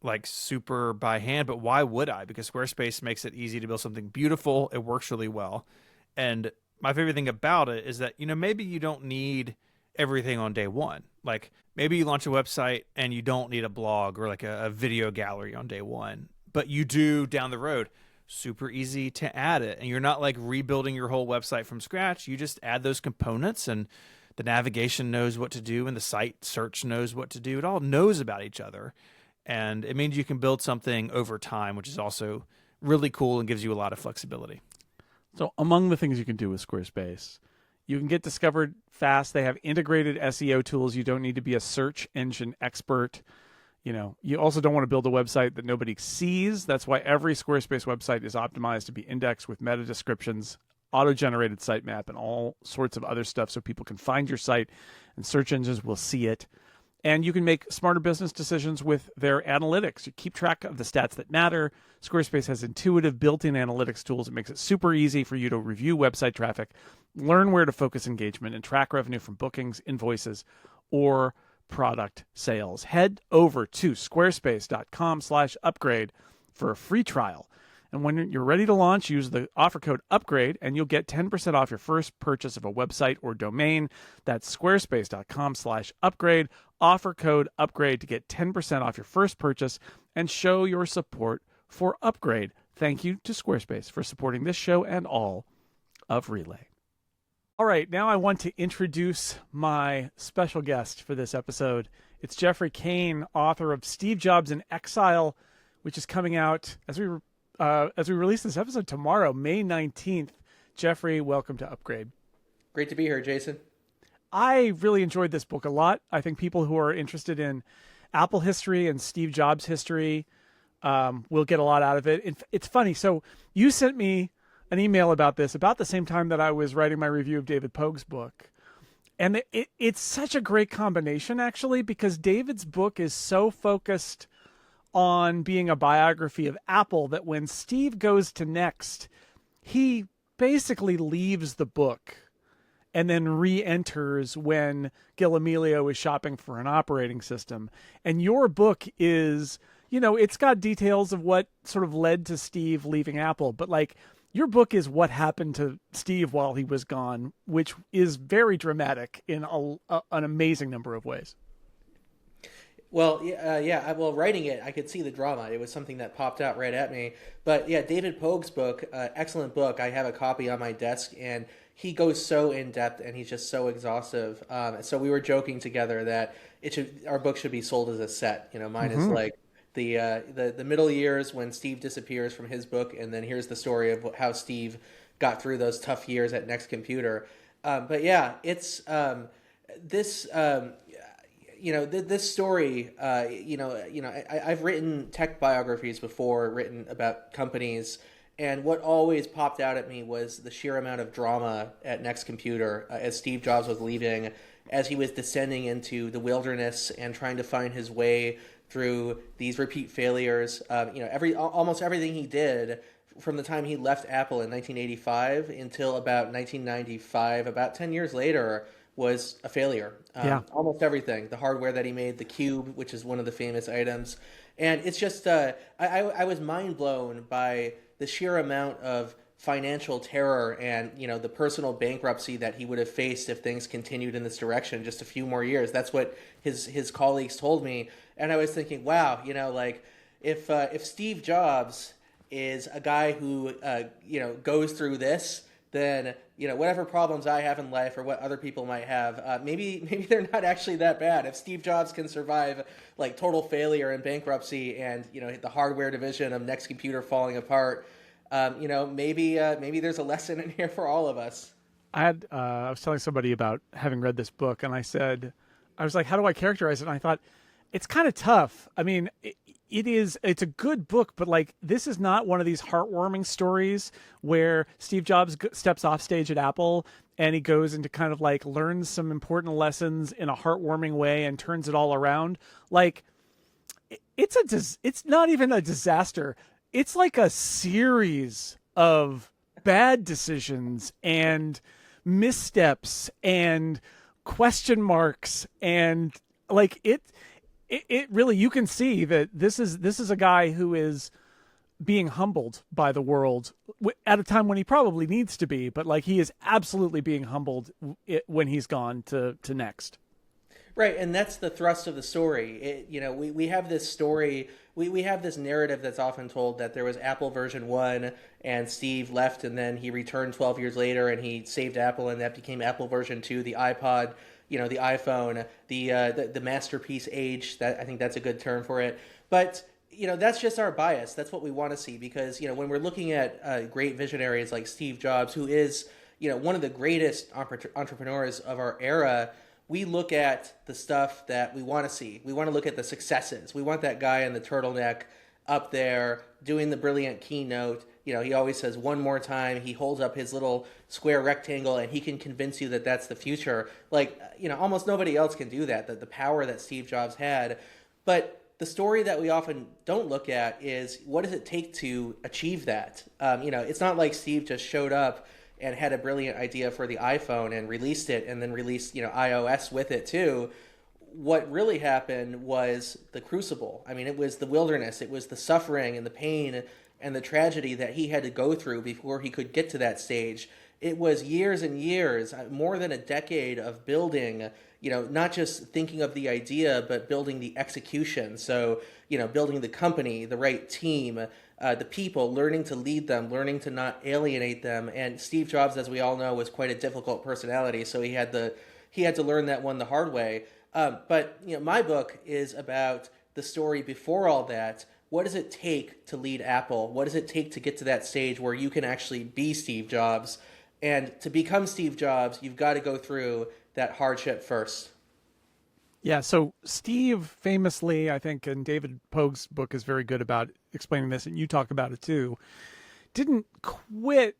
like super by hand, but why would I? Because Squarespace makes it easy to build something beautiful. It works really well. And my favorite thing about it is that, maybe you don't need everything on day one. Like maybe you launch a website and you don't need a blog or like a video gallery on day one, but you do down the road. Super easy to add it. And you're not like rebuilding your whole website from scratch. You just add those components and the navigation knows what to do and the site search knows what to do. It all knows about each other. And it means you can build something over time, which is also really cool and gives you a lot of flexibility. So among the things you can do with Squarespace, you can get discovered fast. They have integrated SEO tools. You don't need to be a search engine expert. You also don't want to build a website that nobody sees. That's why every Squarespace website is optimized to be indexed with meta descriptions, auto-generated sitemap, and all sorts of other stuff so people can find your site and search engines will see it. And you can make smarter business decisions with their analytics. You keep track of the stats that matter. Squarespace has intuitive built-in analytics tools. It makes it super easy for you to review website traffic, learn where to focus engagement, and track revenue from bookings, invoices, or product sales. Head over to squarespace.com/upgrade for a free trial. And when you're ready to launch, use the offer code UPGRADE and you'll get 10% off your first purchase of a website or domain. That's squarespace.com/upgrade. Offer code UPGRADE to get 10% off your first purchase and show your support for Upgrade. Thank you to Squarespace for supporting this show and all of Relay. All right, now I want to introduce my special guest for this episode. It's Geoffrey Cain, author of Jobs In Exile, which is coming out as we release this episode tomorrow, May 19th. Geoffrey, welcome to Upgrade. Great to be here, Jason. I really enjoyed this book a lot. I think people who are interested in Apple history and Steve Jobs history will get a lot out of it. It's funny. So you sent me an email about this about the same time that I was writing my review of David Pogue's book. And it's such a great combination, actually, because David's book is so focused on being a biography of Apple that when Steve goes to Next, he basically leaves the book and then re-enters when Gil Amelio is shopping for an operating system. And your book is, it's got details of what sort of led to Steve leaving Apple, but like, your book is what happened to Steve while he was gone, which is very dramatic in an amazing number of ways. Well, well, writing it, I could see the drama. It was something that popped out right at me. But yeah, David Pogue's book, excellent book. I have a copy on my desk, and he goes so in depth, and he's just so exhaustive. So we were joking together that our book should be sold as a set. Mine is like the middle years when Steve disappears from his book, and then here's the story of how Steve got through those tough years at Next Computer. But yeah, it's this story. I've written tech biographies before, written about companies, and what always popped out at me was the sheer amount of drama at Next Computer as Steve Jobs was leaving, as he was descending into the wilderness and trying to find his way through these repeat failures. Almost everything he did from the time he left Apple in 1985 until about 1995, about 10 years later, was a failure. Almost everything. The hardware that he made, the Cube, which is one of the famous items. And it's just, I was mind blown by the sheer amount of financial terror and, the personal bankruptcy that he would have faced if things continued in this direction just a few more years. That's what his colleagues told me. And I was thinking, wow, if Steve Jobs is a guy who goes through this, then whatever problems I have in life or what other people might have, maybe they're not actually that bad. If Steve Jobs can survive like total failure and bankruptcy and the hardware division of Next Computer falling apart, maybe there's a lesson in here for all of us. I was telling somebody about having read this book, and I was like, how do I characterize it? And I thought, it's kind of tough. I mean, it's a good book, but like, this is not one of these heartwarming stories where Steve Jobs steps off stage at Apple and he goes into kind of like learns some important lessons in a heartwarming way and turns it all around. Like, it's not even a disaster. It's like a series of bad decisions and missteps and question marks, and like it really, you can see that this is a guy who is being humbled by the world at a time when he probably needs to be, but like, he is absolutely being humbled when he's gone to Next. Right, and that's the thrust of the story. We have this story, we have this narrative that's often told that there was Apple version 1 and Steve left and then he returned 12 years later and he saved Apple and that became Apple version 2, the iPod, the iPhone, the masterpiece age. That, I think that's a good term for it. But that's just our bias. That's what we want to see, because when we're looking at great visionaries like Steve Jobs, who is one of the greatest entrepreneurs of our era, we look at the stuff that we want to see. We want to look at the successes. We want that guy in the turtleneck up there doing the brilliant keynote. He always says one more time. He holds up his little square rectangle and he can convince you that that's the future. Like, almost nobody else can do that, the power that Steve Jobs had. But the story that we often don't look at is, what does it take to achieve that? It's not like Steve just showed up and had a brilliant idea for the iPhone and released it and then released, iOS with it too. What really happened was the crucible. I mean, it was the wilderness. It was the suffering and the pain and the tragedy that he had to go through before he could get to that stage. It was years and years, more than a decade of building, not just thinking of the idea, but building the execution. So, building the company, the right team, the people, learning to lead them, learning to not alienate them. And Steve Jobs, as we all know, was quite a difficult personality, so he had to learn that one the hard way. But my book is about the story before all that. What does it take to lead Apple? What does it take to get to that stage where you can actually be Steve Jobs? And to become Steve Jobs, you've got to go through that hardship first. Yeah, so Steve famously, I think, and David Pogue's book is very good about explaining this, and you talk about it too, didn't quit,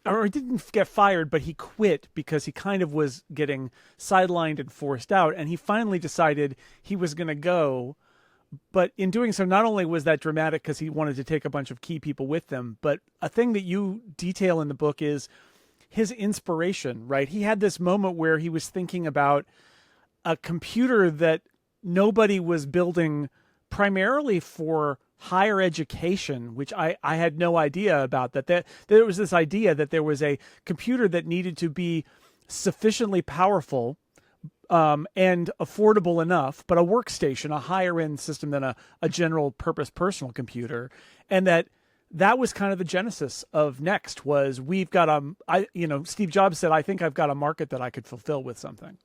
or he didn't get fired, but he quit because he kind of was getting sidelined and forced out, and he finally decided he was going to go. But in doing so, not only was that dramatic because he wanted to take a bunch of key people with them, but a thing that you detail in the book is his inspiration, right? He had this moment where he was thinking about a computer that nobody was building primarily for higher education, which I had no idea about, that there was this idea that there was a computer that needed to be sufficiently powerful and affordable enough, but a workstation, a higher end system than a general purpose personal computer. And that was kind of the genesis of Next. Was we've got Steve Jobs said, I think I've got a market that I could fulfill with something.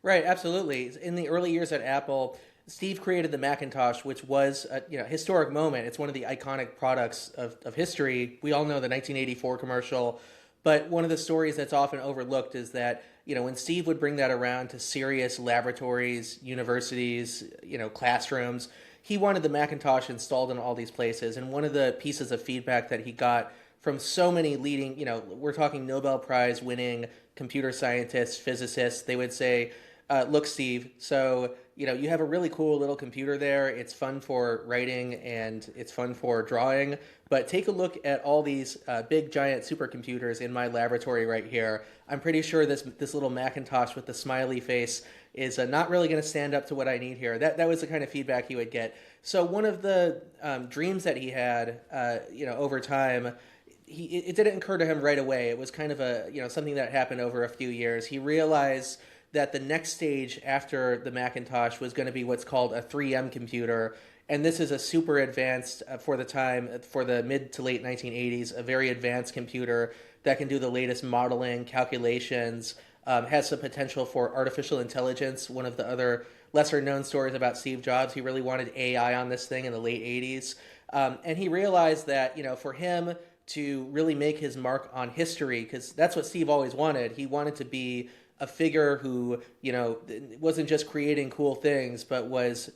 Right, absolutely. In the early years at Apple, Steve created the Macintosh, which was a historic moment. It's one of the iconic products of history. We all know the 1984 commercial, but one of the stories that's often overlooked is that when Steve would bring that around to serious laboratories, universities, classrooms, he wanted the Macintosh installed in all these places. And one of the pieces of feedback that he got from so many leading, we're talking Nobel Prize winning computer scientists, physicists, they would say, look, Steve, so, you have a really cool little computer there. It's fun for writing and it's fun for drawing, but take a look at all these big, giant supercomputers in my laboratory right here. I'm pretty sure this little Macintosh with the smiley face is not really going to stand up to what I need here. That was the kind of feedback he would get. So one of the dreams that he had, over time, it didn't occur to him right away. It was kind of something that happened over a few years. He realized that the next stage after the Macintosh was going to be what's called a 3M computer. And this is a super advanced, for the time, for the mid to late 1980s, a very advanced computer that can do the latest modeling, calculations, has some potential for artificial intelligence. One of the other lesser known stories about Steve Jobs, he really wanted AI on this thing in the late 80s. And he realized that, for him to really make his mark on history, because that's what Steve always wanted. He wanted to be a figure who, wasn't just creating cool things, but was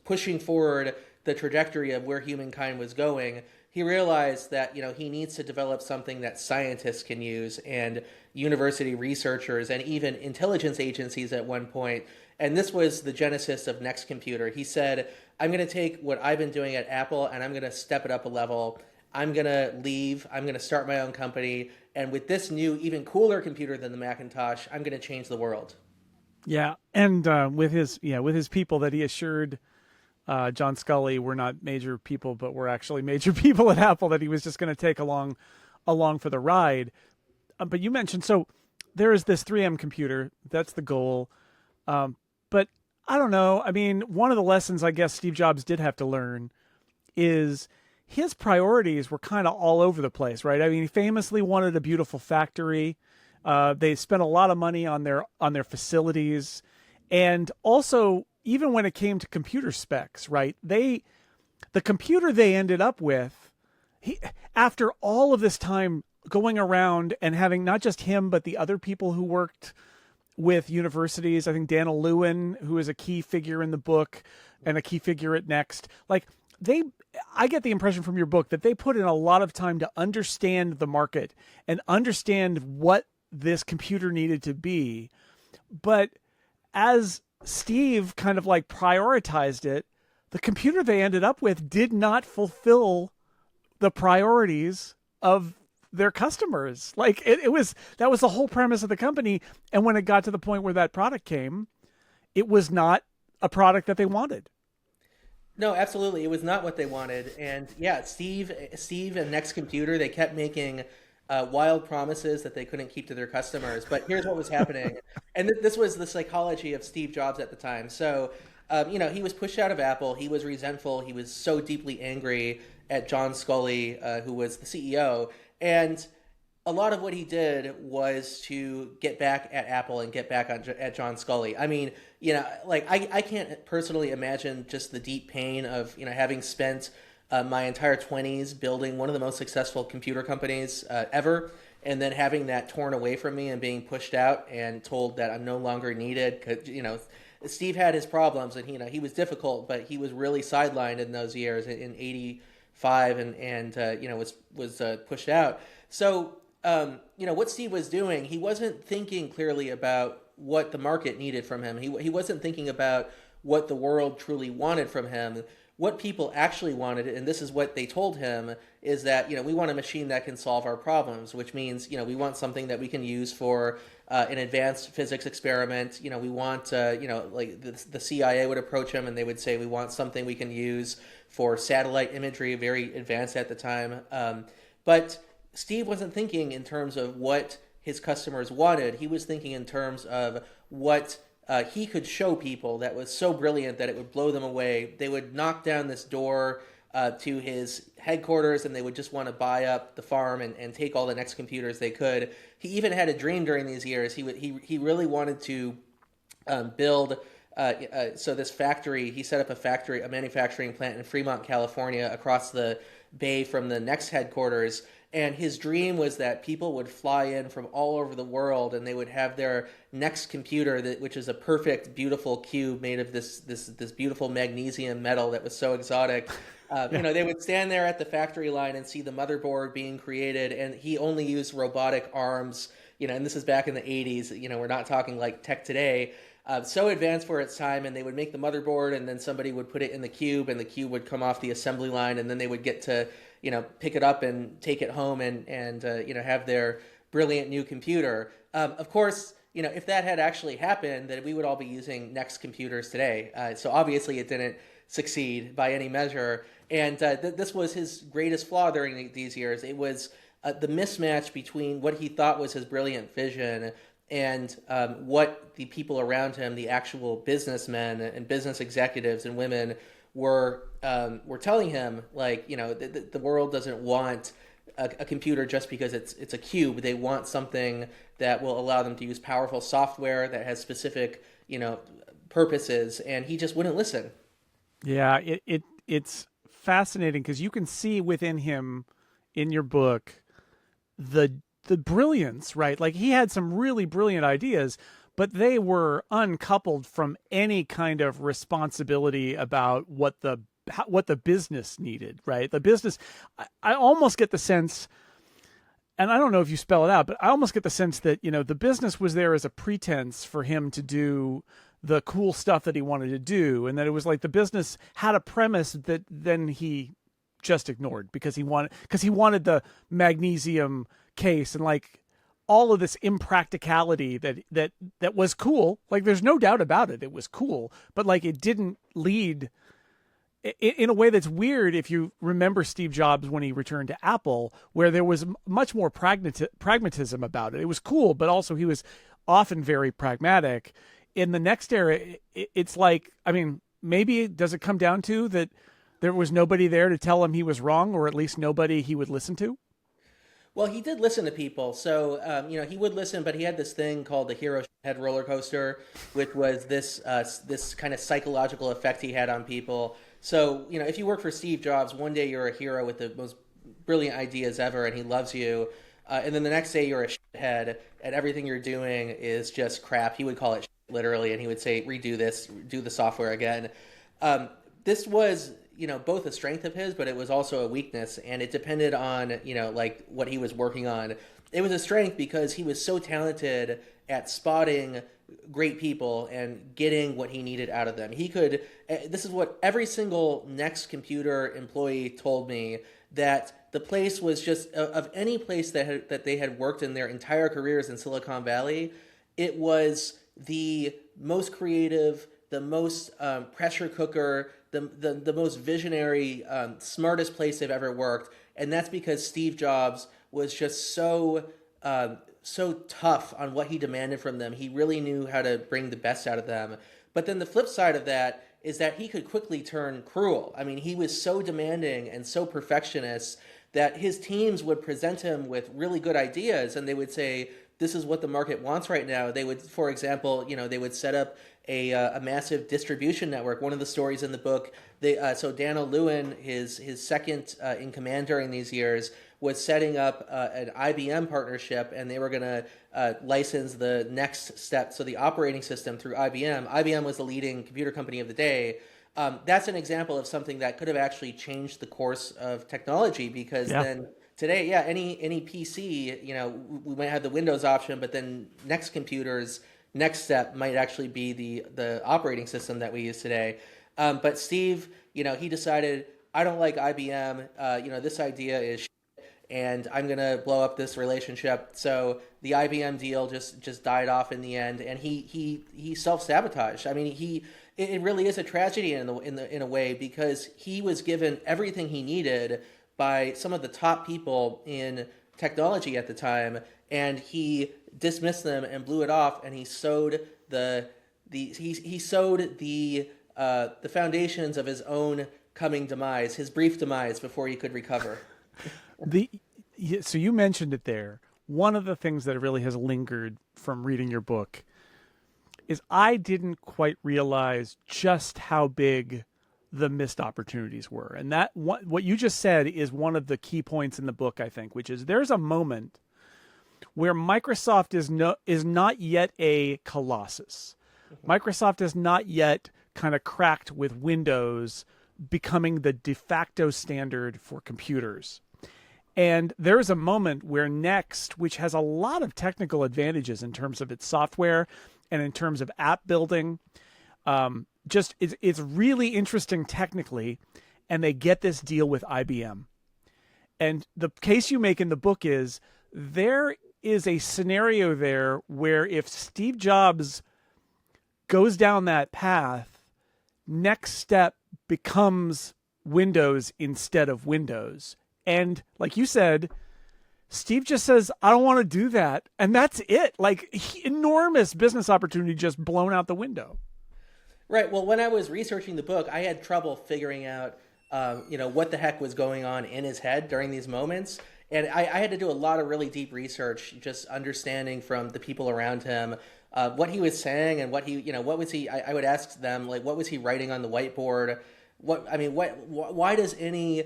pushing forward the trajectory of where humankind was going. He realized that, he needs to develop something that scientists can use and university researchers and even intelligence agencies at one point. And this was the genesis of Next Computer. He said, I'm going to take what I've been doing at Apple and I'm going to step it up a level. I'm going to leave. I'm going to start my own company. And with this new, even cooler computer than the Macintosh, I'm going to change the world. Yeah. And with his people that he assured John Scully were not major people, but were actually major people at Apple that he was just going to take along for the ride. But you mentioned, so there is this 3M computer. That's the goal. But I don't know. I mean, one of the lessons I guess Steve Jobs did have to learn is his priorities were kind of all over the place, right? I mean, he famously wanted a beautiful factory. They spent a lot of money on their facilities. And also, even when it came to computer specs, right? The computer they ended up with, after all of this time going around and having not just him, but the other people who worked with universities, I think Dana Lewin, who is a key figure in the book and a key figure at Next, I get the impression from your book that they put in a lot of time to understand the market and understand what this computer needed to be. But as Steve kind of prioritized it, the computer they ended up with did not fulfill the priorities of their customers. That was the whole premise of the company. And when it got to the point where that product came, it was not a product that they wanted. No, absolutely. It was not what they wanted. And yeah, Steve and Next Computer, they kept making wild promises that they couldn't keep to their customers. But here's what was happening. And this was the psychology of Steve Jobs at the time. So, he was pushed out of Apple. He was resentful. He was so deeply angry at John Scully, who was the CEO. And a lot of what he did was to get back at Apple and get back at John Scully. I mean, I can't personally imagine just the deep pain of, having spent my entire 20s building one of the most successful computer companies ever, and then having that torn away from me and being pushed out and told that I'm no longer needed. 'Cause, Steve had his problems and, he was difficult, but he was really sidelined in those years in 85 and was pushed out. So, what Steve was doing, he wasn't thinking clearly about what the market needed from him. He wasn't thinking about what the world truly wanted from him. What people actually wanted, and this is what they told him, is that, we want a machine that can solve our problems, which means, we want something that we can use for an advanced physics experiment. We want, the CIA would approach him and they would say, we want something we can use for satellite imagery, very advanced at the time. But Steve wasn't thinking in terms of what his customers wanted. He was thinking in terms of what he could show people that was so brilliant that it would blow them away. They would knock down this door to his headquarters and they would just want to buy up the farm and take all the Next computers they could. He even had a dream during these years. He really wanted to build so this factory. He set up a manufacturing plant in Fremont, California, across the bay from the Next headquarters. And his dream was that people would fly in from all over the world and they would have their Next computer, which is a perfect, beautiful cube made of this beautiful magnesium metal that was so exotic. They would stand there at the factory line and see the motherboard being created, and he only used robotic arms, and this is back in the 80s. We're not talking like tech today. So advanced for its time, and they would make the motherboard and then somebody would put it in the cube and the cube would come off the assembly line and then they would get to pick it up and take it home and have their brilliant new computer. Of course, if that had actually happened, then we would all be using Next computers today. So obviously it didn't succeed by any measure. And this was his greatest flaw during these years. It was the mismatch between what he thought was his brilliant vision and what the people around him, the actual businessmen and business executives and women, were telling him, like, the world doesn't want a computer just because it's a cube. They want something that will allow them to use powerful software that has specific, purposes, and he just wouldn't listen. Yeah, it's fascinating because you can see within him in your book the brilliance, right? Like he had some really brilliant ideas, but they were uncoupled from any kind of responsibility about what the business needed, right? The business, I almost get the sense, and I don't know if you spell it out, but I almost get the sense that, the business was there as a pretense for him to do the cool stuff that he wanted to do. And that it was like the business had a premise that then he just ignored because he wanted the magnesium case and like all of this impracticality that was cool. Like there's no doubt about it. It was cool, but like it didn't lead in a way that's weird if you remember Steve Jobs when he returned to Apple, where there was much more pragmatism about it. It was cool, but also he was often very pragmatic. In the next era, it's like, I mean, maybe does it come down to that there was nobody there to tell him he was wrong, or at least nobody he would listen to? Well, he did listen to people. So, he would listen, but he had this thing called the hero head roller coaster, which was this kind of psychological effect he had on people. So, if you work for Steve Jobs, one day you're a hero with the most brilliant ideas ever, and he loves you. And then the next day you're a shithead, and everything you're doing is just crap. He would call it shit, literally, and he would say, redo this, do the software again. This was, both a strength of his, but it was also a weakness, and it depended on, like what he was working on. It was a strength because he was so talented at spotting great people and getting what he needed out of them. This is what every single Next Computer employee told me, that the place was just, of any place that they had worked in their entire careers in Silicon Valley, it was the most creative, the most pressure cooker, the most visionary, smartest place they've ever worked. And that's because Steve Jobs was just so tough on what he demanded from them. He really knew how to bring the best out of them. But then the flip side of that is that he could quickly turn cruel. I mean, he was so demanding and so perfectionist that his teams would present him with really good ideas, and they would say, this is what the market wants right now. They would, for example, they would set up a massive distribution network. One of the stories in the book, so Dan O'Lewin, his second in command during these years, was setting up an IBM partnership, and they were going to license the next step, so the operating system through IBM. IBM was the leading computer company of the day. That's an example of something that could have actually changed the course of technology, because then today, any PC, we might have the Windows option, but then Next Computer's next step might actually be the operating system that we use today. But Steve, he decided, I don't like IBM. This idea is shit, and I'm going to blow up this relationship. So the IBM deal just died off in the end, and he self-sabotaged. I mean, it really is a tragedy in a way, because he was given everything he needed by some of the top people in technology at the time, and he dismissed them and blew it off, and he sowed the foundations of his own coming demise, his brief demise, before he could recover. So you mentioned it there. One of the things that really has lingered from reading your book is I didn't quite realize just how big the missed opportunities were. And that what you just said is one of the key points in the book, I think, which is there's a moment where Microsoft is not yet a colossus. Microsoft is not yet kind of cracked with Windows becoming the de facto standard for computers. And there's a moment where Next, which has a lot of technical advantages in terms of its software and in terms of app building, it's really interesting technically, and they get this deal with IBM. And the case you make in the book is there is a scenario there where if Steve Jobs goes down that path, Next Step becomes Windows instead of Windows. And like you said, Steve just says, I don't want to do that. And that's it. Like, enormous business opportunity just blown out the window. Right. Well, when I was researching the book, I had trouble figuring out, what the heck was going on in his head during these moments. And I had to do a lot of really deep research, just understanding from the people around him what he was saying and what he, what was he, I would ask them, like, what was he writing on the whiteboard? Why does any,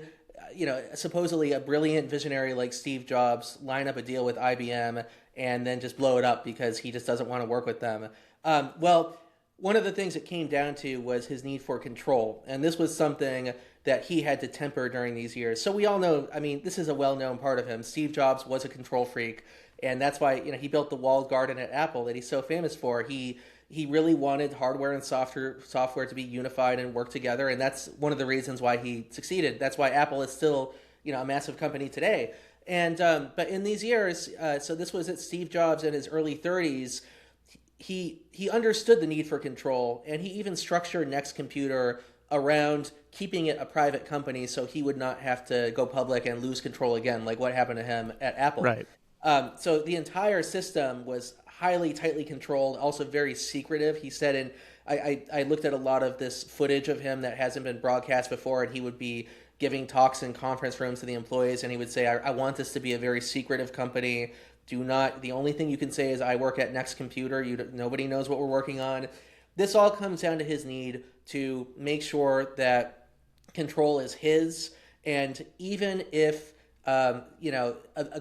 supposedly a brilliant visionary like Steve Jobs line up a deal with IBM and then just blow it up because he just doesn't want to work with them? Well, one of the things it came down to was his need for control. And this was something that he had to temper during these years. So we all know, this is a well-known part of him. Steve Jobs was a control freak. And that's why, he built the walled garden at Apple that he's so famous for. He really wanted hardware and software to be unified and work together. And that's one of the reasons why he succeeded. That's why Apple is still, a massive company today. And but in these years, so this was at Steve Jobs in his early 30s, he understood the need for control, and he even structured Next Computer around keeping it a private company so he would not have to go public and lose control again, like what happened to him at Apple. Right. So the entire system was highly, tightly controlled, also very secretive. He said, and I looked at a lot of this footage of him that hasn't been broadcast before, and he would be giving talks in conference rooms to the employees, and he would say, I want this to be a very secretive company. The only thing you can say is I work at Next Computer. Nobody knows what we're working on. This all comes down to his need to make sure that control is his. And even if, a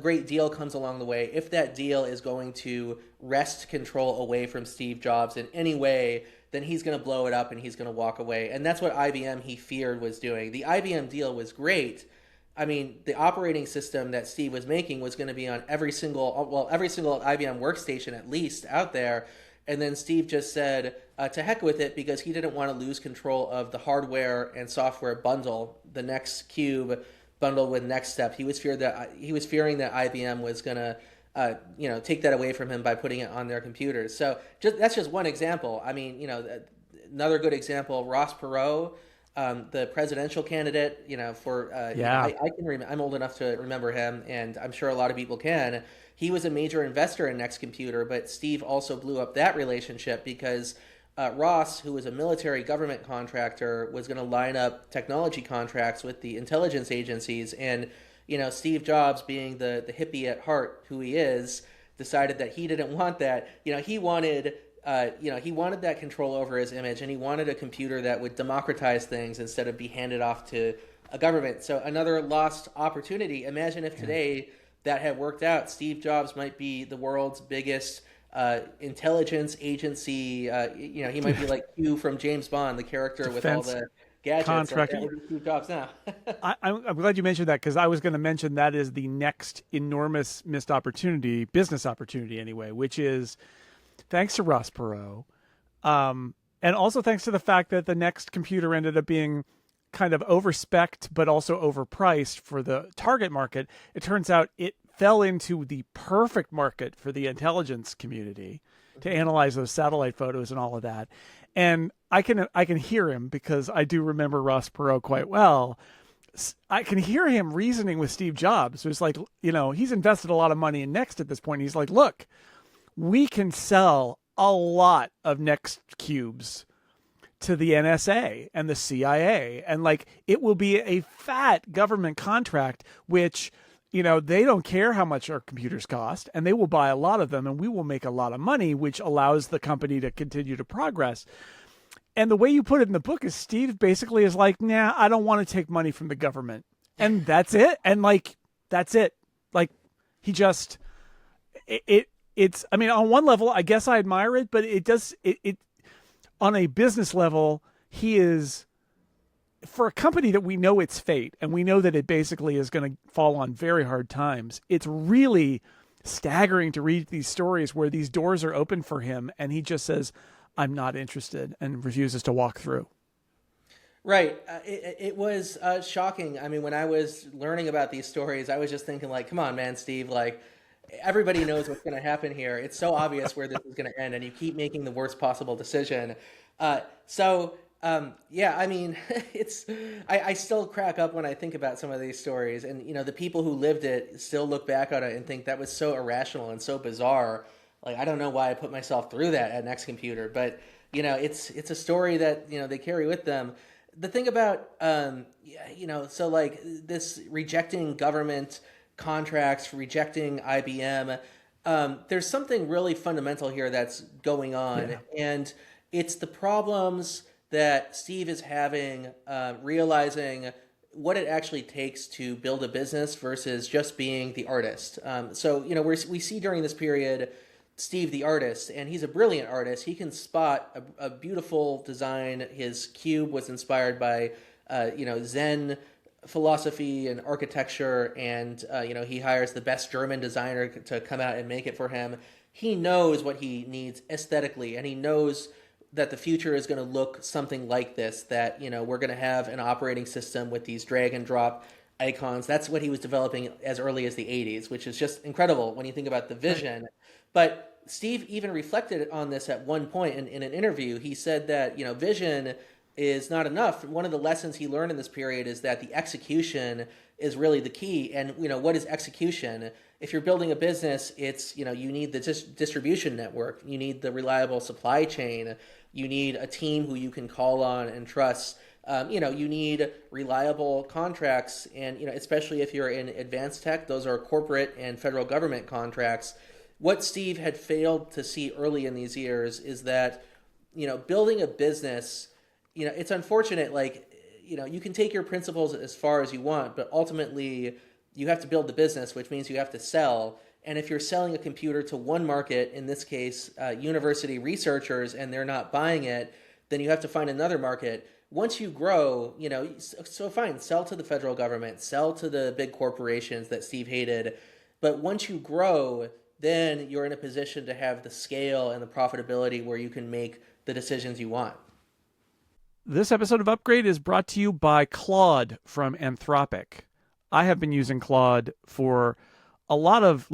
great deal comes along the way, if that deal is going to wrest control away from Steve Jobs in any way, then he's going to blow it up and he's going to walk away. And that's what IBM, he feared, was doing. The IBM deal was great. The operating system that Steve was making was going to be on every single IBM workstation at least out there. And then Steve just said, to heck with it, because he didn't want to lose control of the hardware and software bundle, the Next Cube bundled with Next Step. He was fearing that IBM was going to, take that away from him by putting it on their computers. So that's just one example. Another good example, Ross Perot, the presidential candidate, I can remember. I'm old enough to remember him, and I'm sure a lot of people can. He was a major investor in Next Computer, but Steve also blew up that relationship because Ross, who was a military government contractor, was going to line up technology contracts with the intelligence agencies, and Steve Jobs, being the hippie at heart who he is, decided that he didn't want that. He wanted that control over his image, and he wanted a computer that would democratize things instead of be handed off to a government. So another lost opportunity. Imagine if today that had worked out. Steve Jobs might be the world's biggest intelligence agency. He might be like Q from James Bond, the character with all the gadgets. Contractor. Like Steve Jobs now. I'm glad you mentioned that, because I was going to mention that is the next enormous missed opportunity, business opportunity anyway, which is thanks to Ross Perot, and also thanks to the fact that the Next Computer ended up being kind of overspec'd but also overpriced for the target market. It turns out it fell into the perfect market for the intelligence community to analyze those satellite photos and all of that. And I can hear him, because I do remember Ross Perot quite well. I can hear him reasoning with Steve Jobs, who's like, he's invested a lot of money in Next at this point. He's like, look, we can sell a lot of Next Cubes to the NSA and the CIA, and it will be a fat government contract, which, they don't care how much our computers cost, and they will buy a lot of them, and we will make a lot of money, which allows the company to continue to progress. And the way you put it in the book is Steve basically is like, nah, I don't want to take money from the government. And that's it. And that's it. He just, it's, on one level, I guess I admire it, but it on a business level, he is, for a company that we know its fate, and we know that it basically is going to fall on very hard times, it's really staggering to read these stories where these doors are open for him, and he just says, I'm not interested, and refuses to walk through. Right. It was shocking. When I was learning about these stories, I was just thinking, come on, man, Steve, everybody knows what's going to happen here. It's so obvious where this is going to end, and you keep making the worst possible decision. It's, I still crack up when I think about some of these stories, and, the people who lived it still look back on it and think that was so irrational and so bizarre. Like, I don't know why I put myself through that at Next Computer, but it's a story that they carry with them. The thing about so like this rejecting government contracts, rejecting IBM, there's something really fundamental here that's going on, and it's the problems that Steve is having, realizing what it actually takes to build a business versus just being the artist. So we see during this period Steve the artist, and he's a brilliant artist. He can spot a beautiful design. His cube was inspired by Zen philosophy and architecture, and he hires the best German designer to come out and make it for him. He knows what he needs aesthetically, and he knows that the future is going to look something like this, that we're going to have an operating system with these drag and drop icons. That's what he was developing as early as the 80s, which is just incredible when you think about the vision. But Steve even reflected on this at one point in an interview. He said that vision is not enough. One of the lessons he learned in this period is that the execution is really the key. And what is execution? If you're building a business, it's you need the distribution network, you need the reliable supply chain, you need a team who you can call on and trust. You need reliable contracts, and especially if you're in advanced tech, those are corporate and federal government contracts. What Steve had failed to see early in these years is that building a business, it's unfortunate. Like you can take your principles as far as you want, but ultimately you have to build the business, which means you have to sell. And if you're selling a computer to one market, in this case, university researchers, and they're not buying it, then you have to find another market. Once you grow, so fine, sell to the federal government, sell to the big corporations that Steve hated. But once you grow, then you're in a position to have the scale and the profitability where you can make the decisions you want. This episode of Upgrade is brought to you by Claude from Anthropic. I have been using Claude for a lot of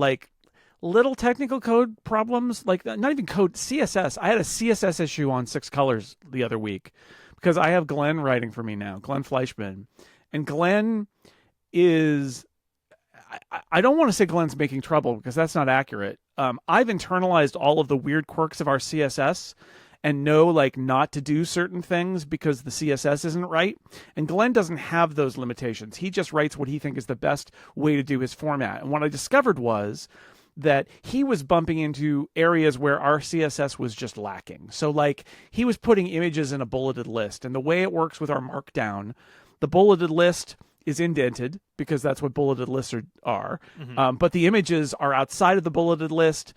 little technical code problems, not even code, CSS. I had a CSS issue on 6 Colors the other week because I have Glenn writing for me now, Glenn Fleischman. And Glenn is, I don't want to say Glenn's making trouble because that's not accurate. I've internalized all of the weird quirks of our CSS and know not to do certain things because the CSS isn't right. And Glenn doesn't have those limitations. He just writes what he thinks is the best way to do his format. And what I discovered was that he was bumping into areas where our CSS was just lacking. So he was putting images in a bulleted list, and the way it works with our markdown, the bulleted list is indented because that's what bulleted lists are. Mm-hmm. But the images are outside of the bulleted list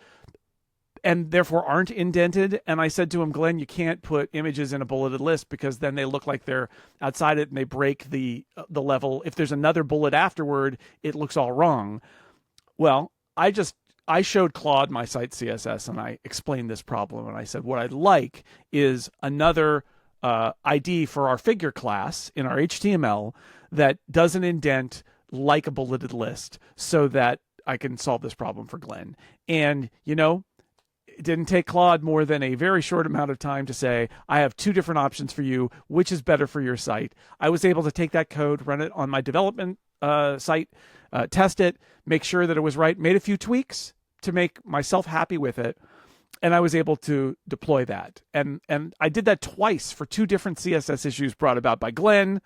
and therefore aren't indented. And I said to him, Glenn, you can't put images in a bulleted list because then they look like they're outside it and they break the level. If there's another bullet afterward, it looks all wrong. Well, I showed Claude my site CSS and I explained this problem. And I said, what I'd like is another ID for our figure class in our HTML that doesn't indent like a bulleted list so that I can solve this problem for Glenn. And, it didn't take Claude more than a very short amount of time to say, I have 2 different options for you. Which is better for your site? I was able to take that code, run it on my development site, test it, make sure that it was right, made a few tweaks to make myself happy with it. And I was able to deploy that. And I did that twice for 2 different CSS issues brought about by Glenn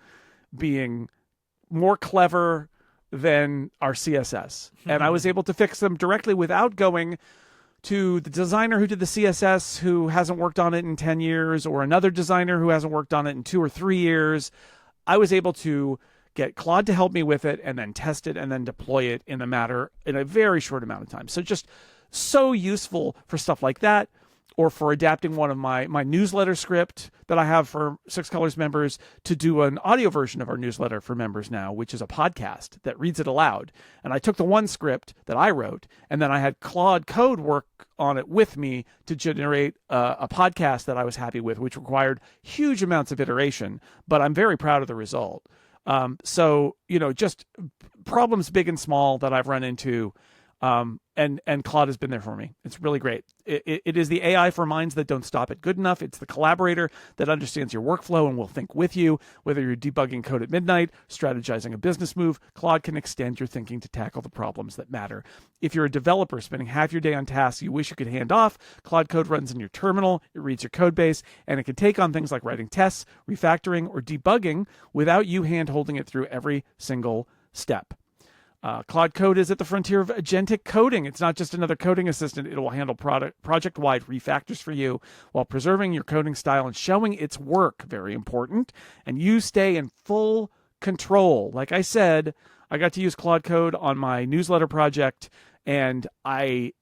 being more clever than our CSS. And I was able to fix them directly without going to the designer who did the CSS who hasn't worked on it in 10 years or another designer who hasn't worked on it in 2 or 3 years. I was able to get Claude to help me with it and then test it and then deploy it in a very short amount of time. So just so useful for stuff like that, or for adapting one of my newsletter script that I have for 6 Colors members to do an audio version of our newsletter for members now, which is a podcast that reads it aloud. And I took the one script that I wrote, and then I had Claude Code work on it with me to generate a podcast that I was happy with, which required huge amounts of iteration, but I'm very proud of the result. So, just problems big and small that I've run into. And Claude has been there for me. It's really great. It is the AI for minds that don't stop at good enough. It's the collaborator that understands your workflow and will think with you. Whether you're debugging code at midnight, strategizing a business move, Claude can extend your thinking to tackle the problems that matter. If you're a developer spending half your day on tasks you wish you could hand off, Claude Code runs in your terminal, it reads your code base, and it can take on things like writing tests, refactoring, or debugging without you hand-holding it through every single step. Claude Code is at the frontier of agentic coding. It's not just another coding assistant. It will handle project-wide refactors for you while preserving your coding style and showing its work. Very important. And you stay in full control. Like I said, I got to use Claude Code on my newsletter project, and in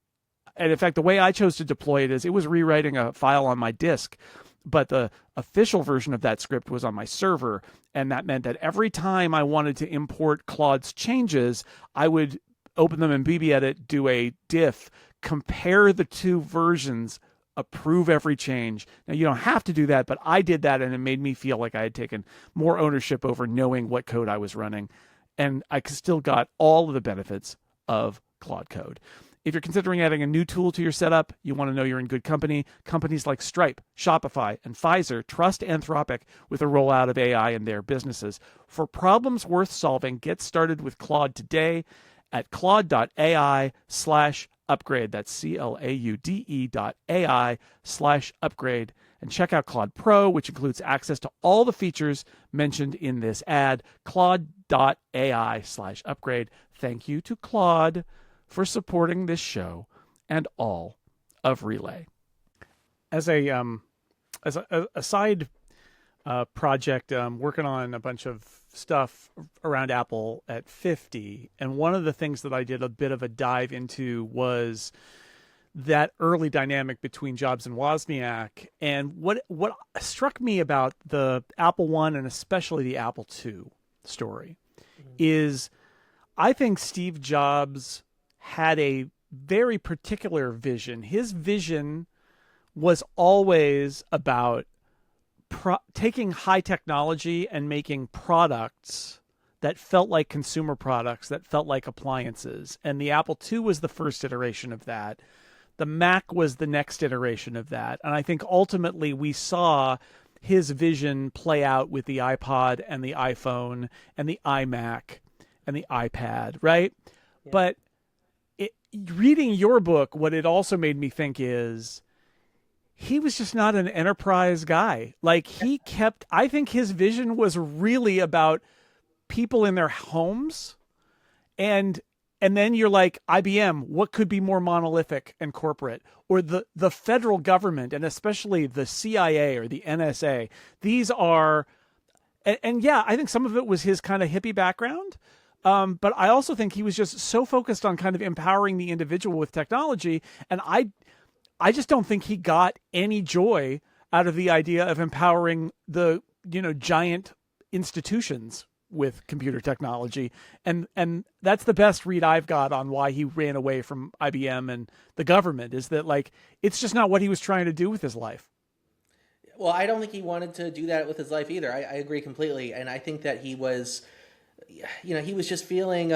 fact, the way I chose to deploy it is it was rewriting a file on my disk, but the official version of that script was on my server. And that meant that every time I wanted to import Claude's changes, I would open them in BBEdit, do a diff, compare the two versions, approve every change. Now, you don't have to do that, but I did that, and it made me feel like I had taken more ownership over knowing what code I was running. And I still got all of the benefits of Claude Code. If you're considering adding a new tool to your setup, you want to know you're in good company. Companies like Stripe, Shopify, and Pfizer trust Anthropic with the rollout of AI in their businesses. For problems worth solving, get started with Claude today at claude.ai/upgrade. That's CLAUDE.ai/upgrade. And check out Claude Pro, which includes access to all the features mentioned in this ad. Claude.ai/upgrade. Thank you to Claude for supporting this show and all of Relay. As a side project, working on a bunch of stuff around Apple at 50, and one of the things that I did a bit of a dive into was that early dynamic between Jobs and Wozniak. And what struck me about the Apple I and especially the Apple II story is I think Steve Jobs had a very particular vision. His vision was always about taking high technology and making products that felt like consumer products, that felt like appliances. And the Apple II was the first iteration of that. The Mac was the next iteration of that. And I think ultimately we saw his vision play out with the iPod and the iPhone and the iMac and the iPad, right? Yeah. But reading your book, what it also made me think is he was just not an enterprise guy. Like I think his vision was really about people in their homes. And then you're like, IBM, what could be more monolithic and corporate? Or the federal government, and especially the CIA or the NSA. These are, and yeah, I think some of it was his kind of hippie background. But I also think he was just so focused on kind of empowering the individual with technology. And I just don't think he got any joy out of the idea of empowering the, giant institutions with computer technology. And that's the best read I've got on why he ran away from IBM and the government, is that like, it's just not what he was trying to do with his life. Well, I don't think he wanted to do that with his life either. I agree completely. And I think that he was, he was just feeling,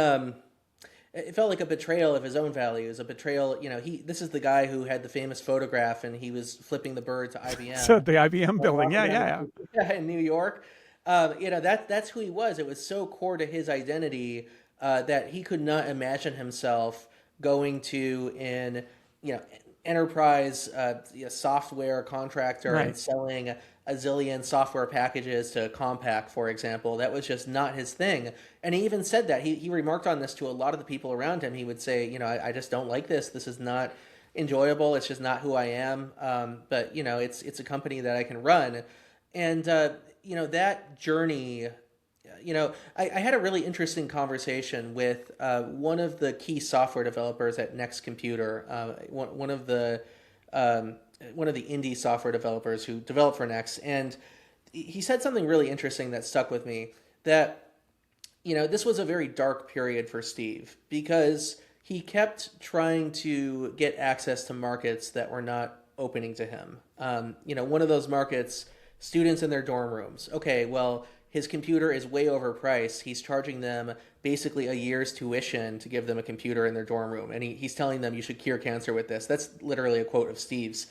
it felt like a betrayal of his own values, a betrayal. This is the guy who had the famous photograph and he was flipping the bird to IBM. So the IBM building. Yeah. In New York. That's who he was. It was so core to his identity that he could not imagine himself going to an enterprise software contractor, right, and selling a zillion software packages to Compaq, for example. That was just not his thing. And he even said that. He remarked on this to a lot of the people around him. He would say, I just don't like this. This is not enjoyable. It's just not who I am. But it's a company that I can run. And, that journey, I had a really interesting conversation with one of the key software developers at Next Computer, one of the indie software developers who developed for Next. And he said something really interesting that stuck with me, that, this was a very dark period for Steve because he kept trying to get access to markets that were not opening to him. One of those markets, students in their dorm rooms. Okay, well, his computer is way overpriced. He's charging them basically a year's tuition to give them a computer in their dorm room. And he's telling them you should cure cancer with this. That's literally a quote of Steve's.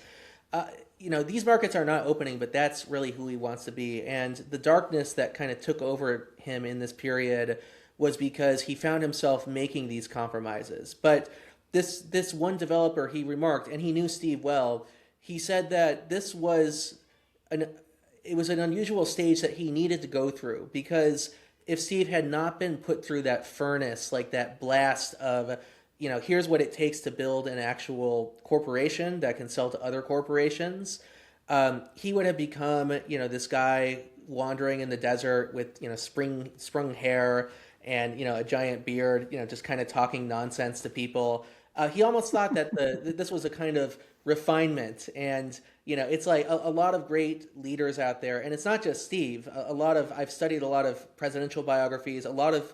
These markets are not opening, but that's really who he wants to be. And the darkness that kind of took over him in this period was because he found himself making these compromises. But this one developer, he remarked, and he knew Steve well, he said that this was an unusual stage that he needed to go through, because if Steve had not been put through that furnace, like that blast of, here's what it takes to build an actual corporation that can sell to other corporations, he would have become, this guy wandering in the desert with, sprung hair and, a giant beard, just kind of talking nonsense to people. He almost thought that this was a kind of refinement. And, it's like a lot of great leaders out there. And it's not just Steve. I've studied a lot of presidential biographies. A lot of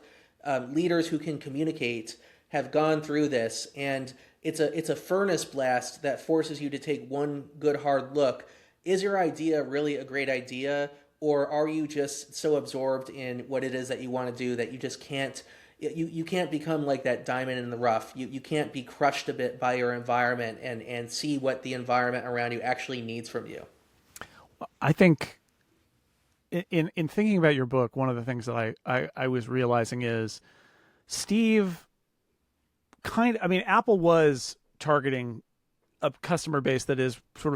leaders who can communicate have gone through this. And it's a furnace blast that forces you to take one good hard look. Is your idea really a great idea? Or are you just so absorbed in what it is that you want to do that you just can't, you can't become like that diamond in the rough. You can't be crushed a bit by your environment and see what the environment around you actually needs from you. I think in thinking about your book, one of the things that I was realizing is Steve Apple was targeting a customer base that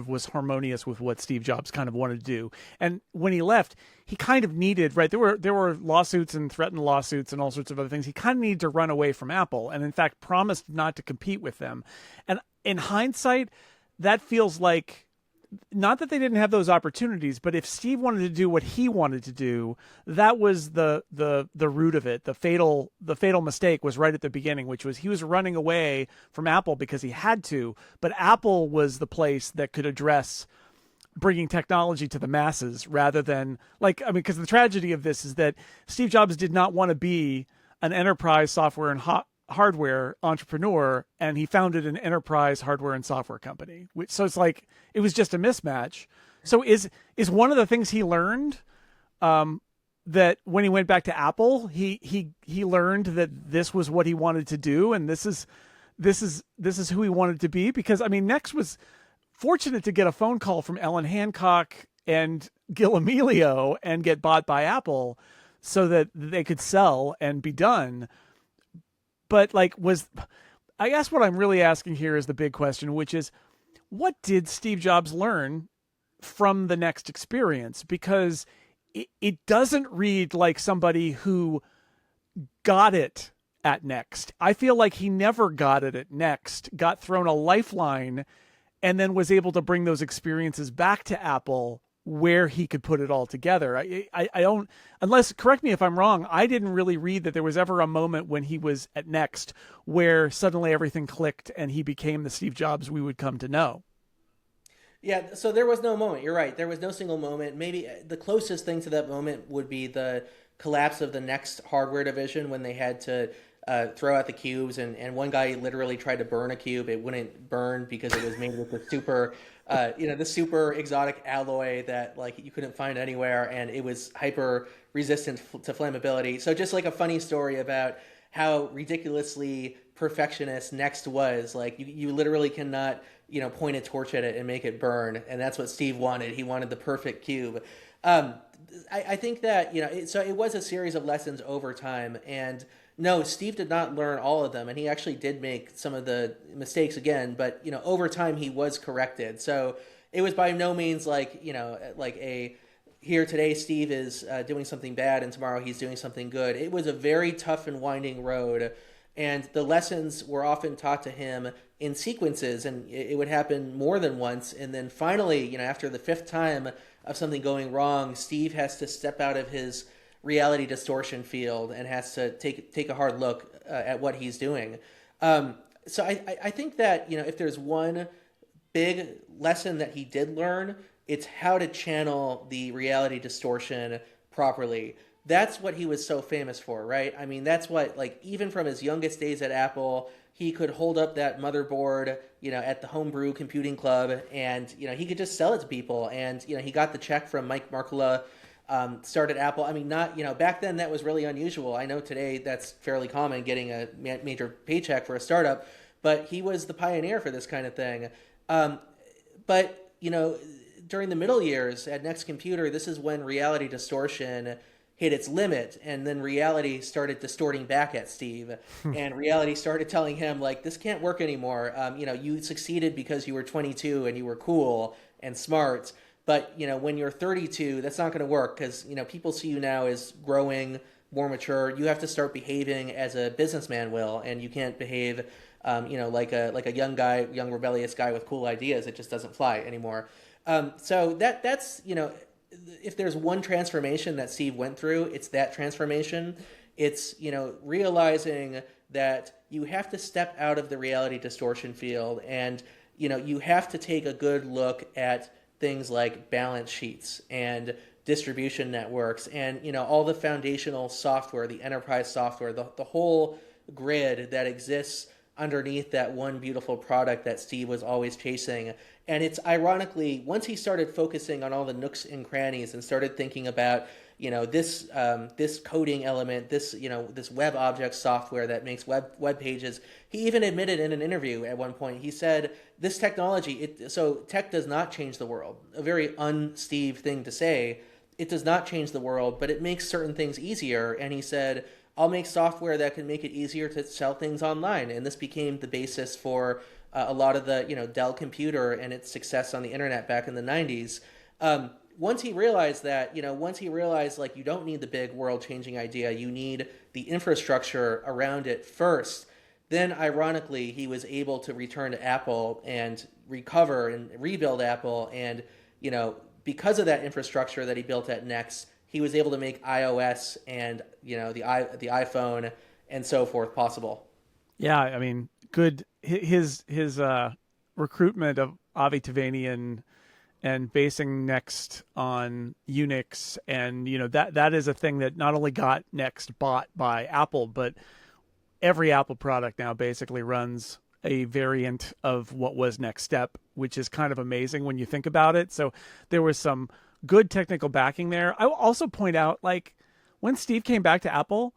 was harmonious with what Steve Jobs kind of wanted to do. And when he left, he kind of needed, right, there were lawsuits and threatened lawsuits and all sorts of other things. He kind of needed to run away from Apple, and in fact promised not to compete with them. And in hindsight, that feels like, not that they didn't have those opportunities, but if Steve wanted to do what he wanted to do, that was the root of it. The fatal mistake was right at the beginning, which was he was running away from Apple because he had to, but Apple was the place that could address bringing technology to the masses rather than because the tragedy of this is that Steve Jobs did not want to be an enterprise software and hardware entrepreneur, and he founded an enterprise hardware and software company. So it's like it was just a mismatch. So is one of the things he learned that when he went back to Apple, he learned that this was what he wanted to do, and this is who he wanted to be? Because Next was fortunate to get a phone call from Ellen Hancock and Gil Amelio and get bought by Apple so that they could sell and be done. But I guess what I'm really asking here is the big question, which is, what did Steve Jobs learn from the Next experience? Because it doesn't read like somebody who got it at Next. I feel like he never got it at Next, got thrown a lifeline, and then was able to bring those experiences back to Apple where he could put it all together. I don't, unless, correct me if I'm wrong, I didn't really read that there was ever a moment when he was at Next where suddenly everything clicked and he became the Steve Jobs we would come to know. Yeah, so there was no moment. You're right. There was no single moment. Maybe the closest thing to that moment would be the collapse of the Next hardware division when they had to throw out the cubes, and one guy literally tried to burn a cube. It wouldn't burn because it was made with the super the super exotic alloy that you couldn't find anywhere, and it was hyper resistant to flammability. So just a funny story about how ridiculously perfectionist Next was. You literally cannot point a torch at it and make it burn, and that's what Steve wanted. He wanted the perfect cube. I think that so it was a series of lessons over time, and no, Steve did not learn all of them, and he actually did make some of the mistakes again, but over time he was corrected. So it was by no means here today Steve is doing something bad and tomorrow he's doing something good. It was a very tough and winding road, and the lessons were often taught to him in sequences, and it would happen more than once, and then finally, after the fifth time of something going wrong, Steve has to step out of his reality distortion field and has to take a hard look at what he's doing. So I think that if there's one big lesson that he did learn, it's how to channel the reality distortion properly. That's what he was so famous for, right? That's what, even from his youngest days at Apple, he could hold up that motherboard, at the homebrew computing club, and he could just sell it to people. And he got the check from Mike Markkula started Apple. I mean, not, back then that was really unusual. I know today that's fairly common, getting a major paycheck for a startup, but he was the pioneer for this kind of thing. But, during the middle years at Next Computer, this is when reality distortion hit its limit, and then reality started distorting back at Steve, and reality started telling him, like, this can't work anymore. You succeeded because you were 22 and you were cool and smart, but when you're 32, that's not going to work, because people see you now as growing, more mature. You have to start behaving as a businessman will, and you can't behave like a young rebellious guy with cool ideas. It just doesn't fly anymore. So that's if there's one transformation that Steve went through, it's that transformation. It's, realizing that you have to step out of the reality distortion field, and, you have to take a good look at things like balance sheets and distribution networks and, all the foundational software, the enterprise software, the whole grid that exists underneath that one beautiful product that Steve was always chasing. And it's ironically, once he started focusing on all the nooks and crannies and started thinking about, this coding element, this web object software that makes web pages, he even admitted in an interview at one point, he said, this technology, so tech does not change the world. A very un-Steve thing to say. It does not change the world, but it makes certain things easier. And he said, I'll make software that can make it easier to sell things online. And this became the basis for a lot of the, Dell computer and its success on the internet back in the 90s. Once he realized that, like, you don't need the big world-changing idea, you need the infrastructure around it first, then ironically, he was able to return to Apple and recover and rebuild Apple. And, because of that infrastructure that he built at Next, he was able to make iOS and, the iPhone and so forth possible. Yeah, I mean, good. His recruitment of Avi Tavanian and basing Next on Unix, and that is a thing that not only got Next bought by Apple, but every Apple product now basically runs a variant of what was Next Step, which is kind of amazing when you think about it. So there was some good technical backing there. I will also point out, like, when Steve came back to Apple,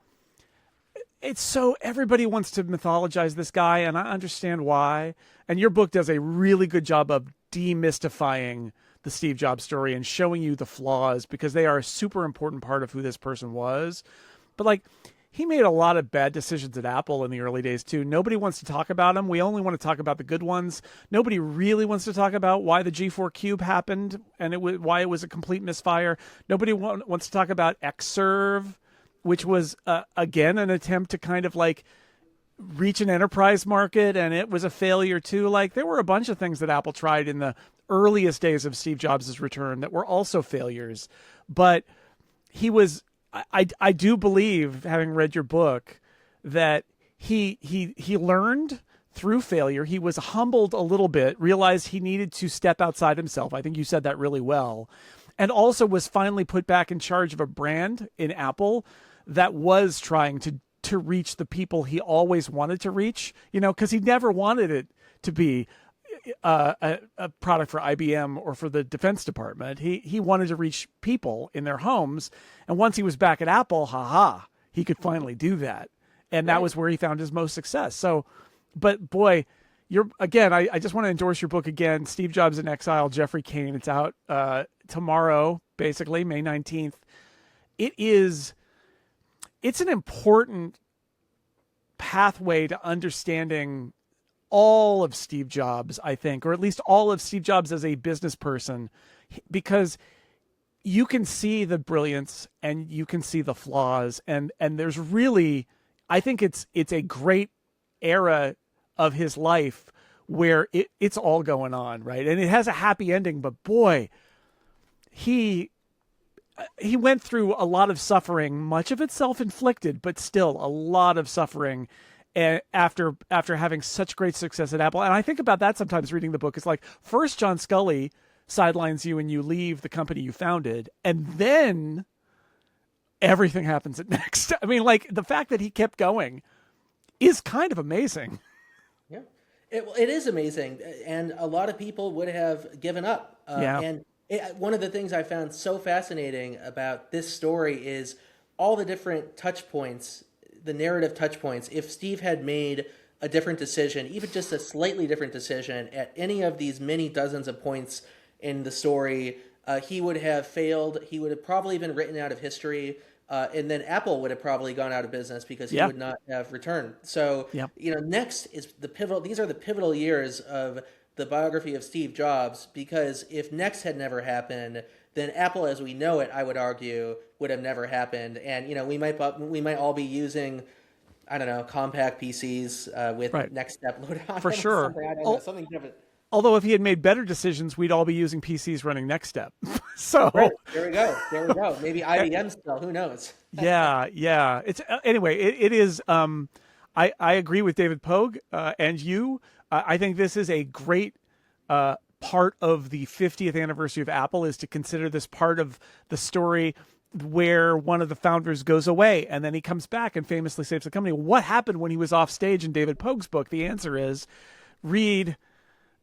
it's so everybody wants to mythologize this guy, and I understand why. And your book does a really good job of demystifying the Steve Jobs story and showing you the flaws, because they are a super important part of who this person was. But, like, he made a lot of bad decisions at Apple in the early days too. Nobody wants to talk about them. We only want to talk about the good ones. Nobody really wants to talk about why the G4 Cube happened and why it was a complete misfire. Nobody wants to talk about Xserve, which was, again, an attempt to kind of, like, reach an enterprise market, and it was a failure too. Like, there were a bunch of things that Apple tried in the earliest days of Steve Jobs' return that were also failures. But he was, I do believe, having read your book, that he learned through failure. He was humbled a little bit, realized he needed to step outside himself. I think you said that really well. And also was finally put back in charge of a brand in Apple that was trying to reach the people he always wanted to reach, because he never wanted it to be a product for IBM or for the Defense Department. He wanted to reach people in their homes. And once he was back at Apple, he could finally do that. And that was where he found his most success. So, but boy, I just want to endorse your book again, Steve Jobs in Exile, Geoffrey Cain. It's out tomorrow, basically, May 19th. It's an important pathway to understanding all of Steve Jobs, I think, or at least all of Steve Jobs as a business person, because you can see the brilliance and you can see the flaws, and there's really, I think it's a great era of his life where it's all going on, right? And it has a happy ending, but boy, he went through a lot of suffering, much of it self-inflicted, but still a lot of suffering after having such great success at Apple. And I think about that sometimes reading the book. It's like, first John Scully sidelines you and you leave the company you founded, and then everything happens at Next. I mean, like, the fact that he kept going is kind of amazing. Yeah, it is amazing. And a lot of people would have given up. And One of the things I found so fascinating about this story is all the different touch points, the narrative touch points. If Steve had made a different decision, even just a slightly different decision at any of these many dozens of points in the story, he would have failed. He would have probably been written out of history. And then Apple would have probably gone out of business because he would not have returned. So, next is the pivotal. These are the pivotal years of the biography of Steve Jobs, because if Next had never happened, then Apple as we know it, I would argue, would have never happened. And, we might all be using, I don't know, compact PCs with Next Step loaded on. For sure. Something different. Although if he had made better decisions, we'd all be using PCs running Next Step. So there we go. Maybe IBM still. Who knows? Yeah. It's anyway. It is. I agree with David Pogue and you. I think this is a great part of the 50th anniversary of Apple, is to consider this part of the story where one of the founders goes away and then he comes back and famously saves the company. What happened when he was off stage in David Pogue's book? The answer is read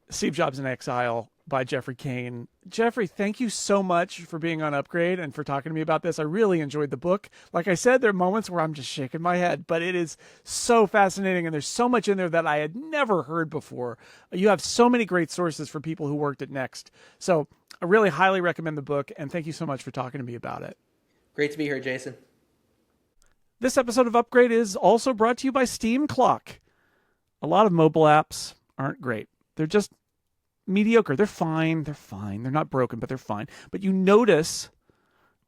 Steve Jobs in Exile by Geoffrey Cain. Geoffrey, thank you so much for being on Upgrade and for talking to me about this. I really enjoyed the book. Like I said, there are moments where I'm just shaking my head, but it is so fascinating, and there's so much in there that I had never heard before. You have so many great sources for people who worked at Next. So I really highly recommend the book, and thank you so much for talking to me about it. Great to be here, Jason. This episode of Upgrade is also brought to you by Steam Clock. A lot of mobile apps aren't great. They're just mediocre. They're fine. They're not broken, but they're fine. But you notice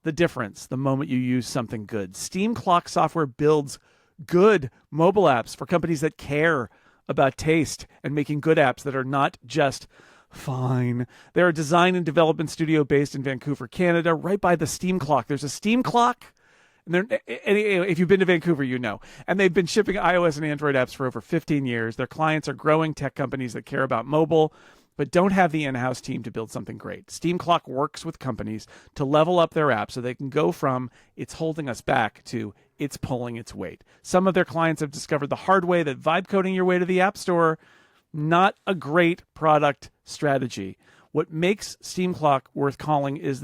the difference the moment you use something good. Steam Clock software builds good mobile apps for companies that care about taste and making good apps that are not just fine. They're a design and development studio based in Vancouver, Canada, right by the Steam Clock. There's a Steam Clock. And if you've been to Vancouver, you know. And they've been shipping iOS and Android apps for over 15 years. Their clients are growing tech companies that care about mobile, but don't have the in-house team to build something great. Steam Clock works with companies to level up their app so they can go from "it's holding us back" to "it's pulling its weight." Some of their clients have discovered the hard way that vibe coding your way to the App Store, not a great product strategy. What makes Steam Clock worth calling is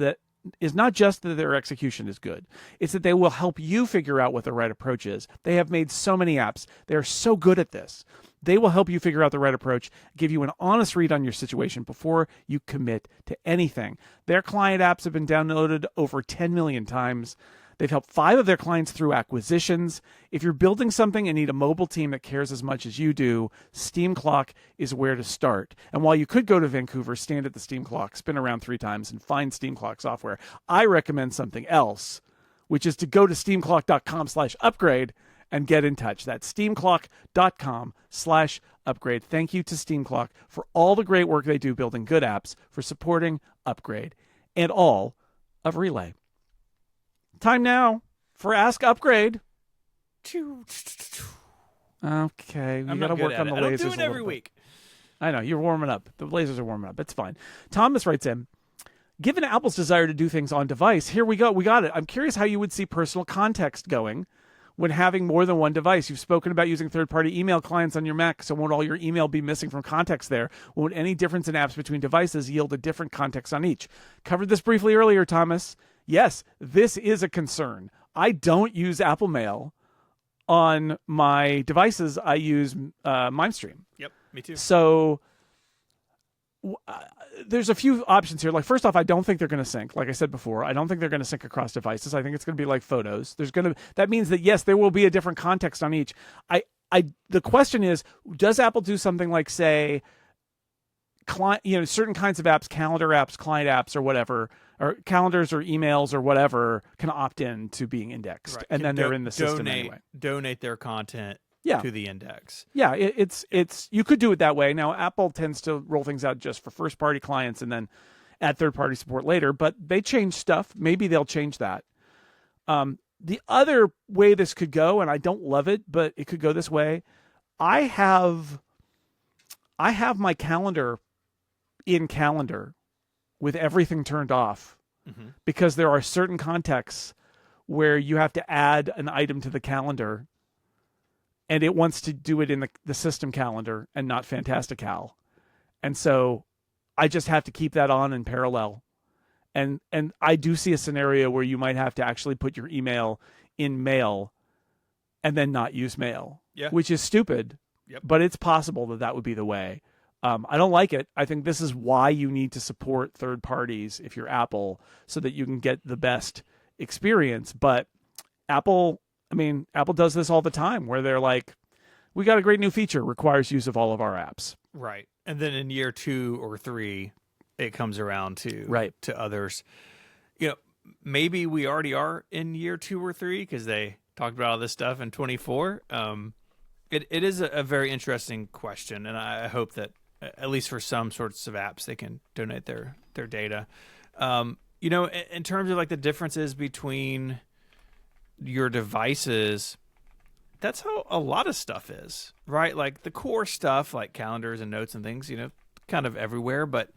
not just that their execution is good. It's that they will help you figure out what the right approach is. They have made so many apps. They are so good at this. They will help you figure out the right approach, give you an honest read on your situation before you commit to anything. Their client apps have been downloaded over 10 million times. They've helped 5 of their clients through acquisitions. If you're building something and need a mobile team that cares as much as you do, Steam Clock is where to start. And while you could go to Vancouver, stand at the Steam Clock, spin around 3 times, and find Steam Clock software, I recommend something else, which is to go to steamclock.com/upgrade and get in touch. That's steamclock.com/upgrade. Thank you to Steam Clock for all the great work they do building good apps, for supporting Upgrade, and all of Relay. Time now for Ask Upgrade. Okay, you got to work on the lasers. I don't do it every week. I know, you're warming up. The lasers are warming up. It's fine. Thomas writes in, given Apple's desire to do things on device, here we go. We got it. I'm curious how you would see personal context going when having more than one device. You've spoken about using third-party email clients on your Mac, so won't all your email be missing from context there? Won't any difference in apps between devices yield a different context on each? Covered this briefly earlier, Thomas. Yes, this is a concern. I don't use Apple Mail on my devices. I use MindStream. Yep, me too. So there's a few options here. Like, first off, I don't think they're going to sync. Like I said before, I don't think they're going to sync across devices. I think it's going to be like photos. That means that, yes, there will be a different context on each. The question is, does Apple do something like, say, certain kinds of apps, calendar apps, client apps, or whatever, or calendars or emails or whatever, can opt in to being indexed, right, and then they're in the system anyway. Donate their content to the index. Yeah, it's you could do it that way. Now, Apple tends to roll things out just for first-party clients and then add third-party support later, but they change stuff. Maybe they'll change that. The other way this could go, and I don't love it, but it could go this way. I have my calendar in Calendar with everything turned off, because there are certain contexts where you have to add an item to the calendar and it wants to do it in the system calendar and not Fantastical. And so I just have to keep that on in parallel. And I do see a scenario where you might have to actually put your email in mail and then not use mail, which is stupid, but it's possible that would be the way. I don't like it. I think this is why you need to support third parties if you're Apple, so that you can get the best experience. But Apple does this all the time where they're like, we got a great new feature, requires use of all of our apps. Right. And then in year 2 or 3, it comes around to others. Maybe we already are in year 2 or 3 because they talked about all this stuff in 24. It is a very interesting question, and I hope that at least for some sorts of apps they can donate their data. In terms of like the differences between your devices, that's how a lot of stuff is, right? Like the core stuff, like calendars and notes and things, kind of everywhere. But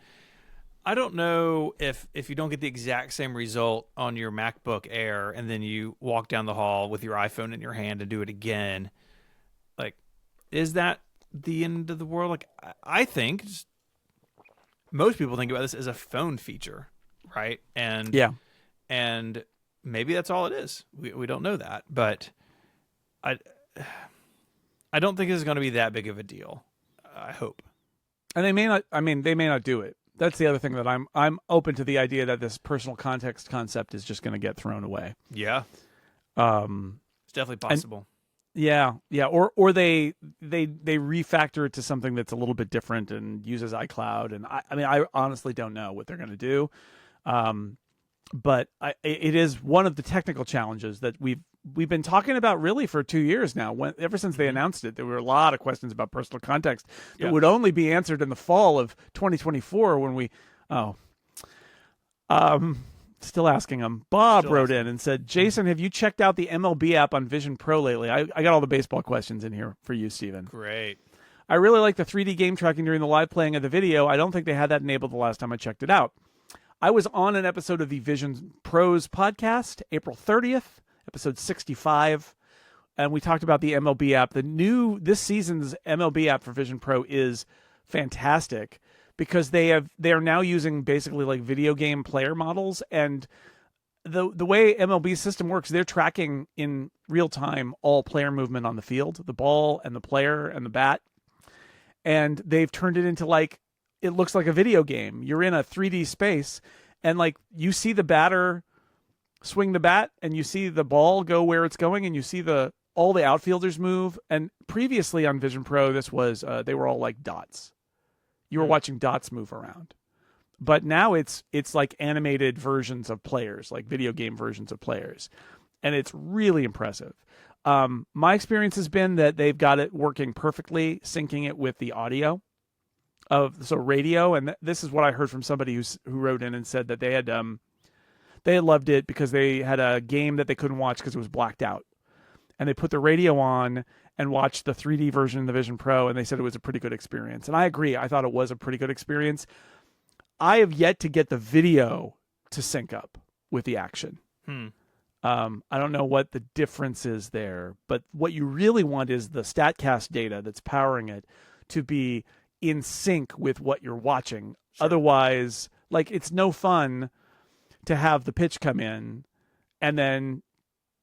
I don't know if you don't get the exact same result on your MacBook Air and then you walk down the hall with your iPhone in your hand and do it again, like, is that the end of the world? Like, I think most people think about this as a phone feature, right? And maybe that's all it is. We don't know that, but I don't think it's going to be that big of a deal. I hope. And they may not. I mean, they may not do it. That's the other thing that I'm open to the idea that this personal context concept is just going to get thrown away. Yeah. It's definitely possible. Yeah. Or they refactor it to something that's a little bit different and uses iCloud. And I honestly don't know what they're going to do. But it is one of the technical challenges that we've been talking about really for 2 years now. Ever since they announced it, there were a lot of questions about personal context that would only be answered in the fall of 2024 when still asking them. Bob wrote in and said, Jason, have you checked out the MLB app on Vision Pro lately? I got all the baseball questions in here for you, Steven. Great. I really like the 3D game tracking during the live playing of the video. I don't think they had that enabled the last time I checked it out. I was on an episode of the Vision Pros podcast, April 30th, episode 65, and we talked about the MLB app. This season's MLB app for Vision Pro is fantastic because they are now using basically like video game player models, and the way MLB's system works, they're tracking in real time all player movement on the field, the ball and the player and the bat, and they've turned it into like, it looks like a video game. You're in a 3D space and like you see the batter swing the bat and you see the ball go where it's going and you see all the outfielders move. And previously on Vision Pro, this was, they were all like dots. You were watching dots move around. But now it's like animated versions of players, like video game versions of players. And it's really impressive. My experience has been that they've got it working perfectly, syncing it with the audio. So radio, and this is what I heard from somebody who wrote in and said that they had loved it because they had a game that they couldn't watch because it was blacked out, and they put the radio on and watched the 3D version of the Vision Pro, and they said it was a pretty good experience. And I agree, I thought it was a pretty good experience. I have yet to get the video to sync up with the action. I don't know what the difference is there, but what you really want is the StatCast data that's powering it to be in sync with what you're watching. Sure. Otherwise, like, it's no fun to have the pitch come in and then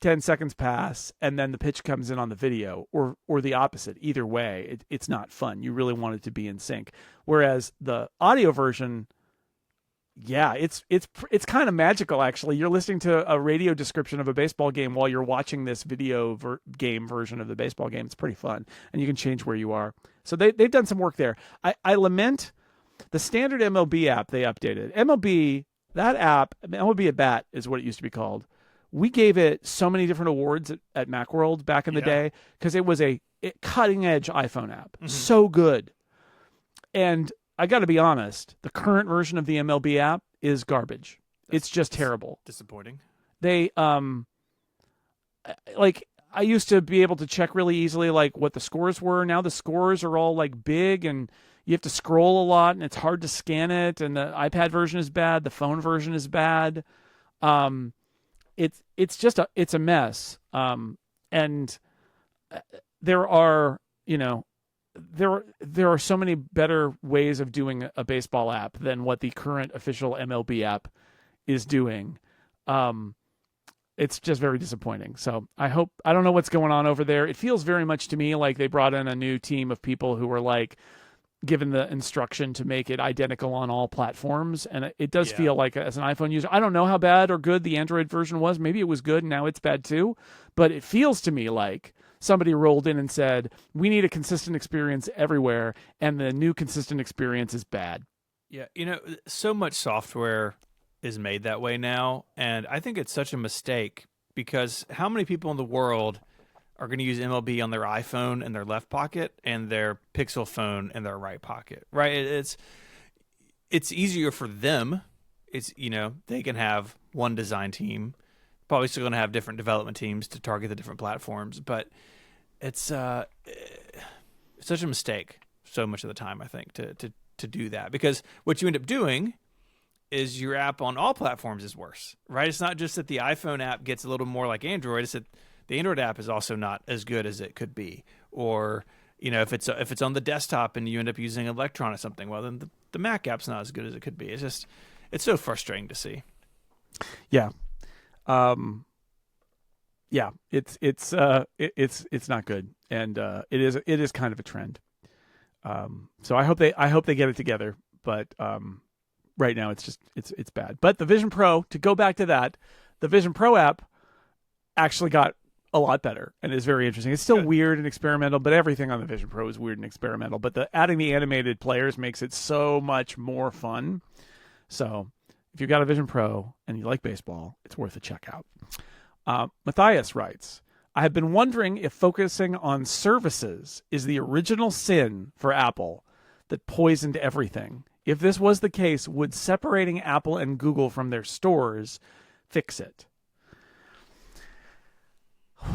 10 seconds pass and then the pitch comes in on the video, or the opposite. Either way, it's not fun. You really want it to be in sync. Whereas the audio version, it's kind of magical, actually. You're listening to a radio description of a baseball game while you're watching this video game version of the baseball game. It's pretty fun, and you can change where you are. So they've done some work there. I lament the standard MLB app they updated. MLB at Bat is what it used to be called. We gave it so many different awards at Macworld back in the day because it was a cutting-edge iPhone app. Mm-hmm. So good. And I got to be honest, the current version of the MLB app is garbage. It's just terrible. Disappointing. They I used to be able to check really easily like what the scores were. Now the scores are all like big and you have to scroll a lot and it's hard to scan it, and the iPad version is bad, the phone version is bad. It's just a mess. And there are so many better ways of doing a baseball app than what the current official MLB app is doing. It's just very disappointing. So I don't know what's going on over there. It feels very much to me like they brought in a new team of people who were like given the instruction to make it identical on all platforms. And it does feel like, as an iPhone user, I don't know how bad or good the Android version was. Maybe it was good and now it's bad too. But it feels to me like somebody rolled in and said, we need a consistent experience everywhere, and the new consistent experience is bad. Yeah, so much software is made that way now, and I think it's such a mistake because how many people in the world are going to use MLB on their iPhone in their left pocket and their Pixel phone in their right pocket, right? It's easier for them. It's, they can have one design team, probably still going to have different development teams to target the different platforms, but it's such a mistake so much of the time, I think, to do that, because what you end up doing is your app on all platforms is worse, right? It's not just that the iPhone app gets a little more like Android, it's that the Android app is also not as good as it could be. Or, if it's on the desktop and you end up using Electron or something, well, then the Mac app's not as good as it could be. It's so frustrating to see. Yeah. It's not good. And it is kind of a trend. So I hope they get it together, but right now it's bad. But the Vision Pro, to go back to that, the Vision Pro app actually got a lot better and is very interesting. It's still weird and experimental, but everything on the Vision Pro is weird and experimental. But adding the animated players makes it so much more fun. So if you've got a Vision Pro and you like baseball, it's worth a check out. Matthias writes, I have been wondering if focusing on services is the original sin for Apple that poisoned everything. If this was the case, would separating Apple and Google from their stores fix it?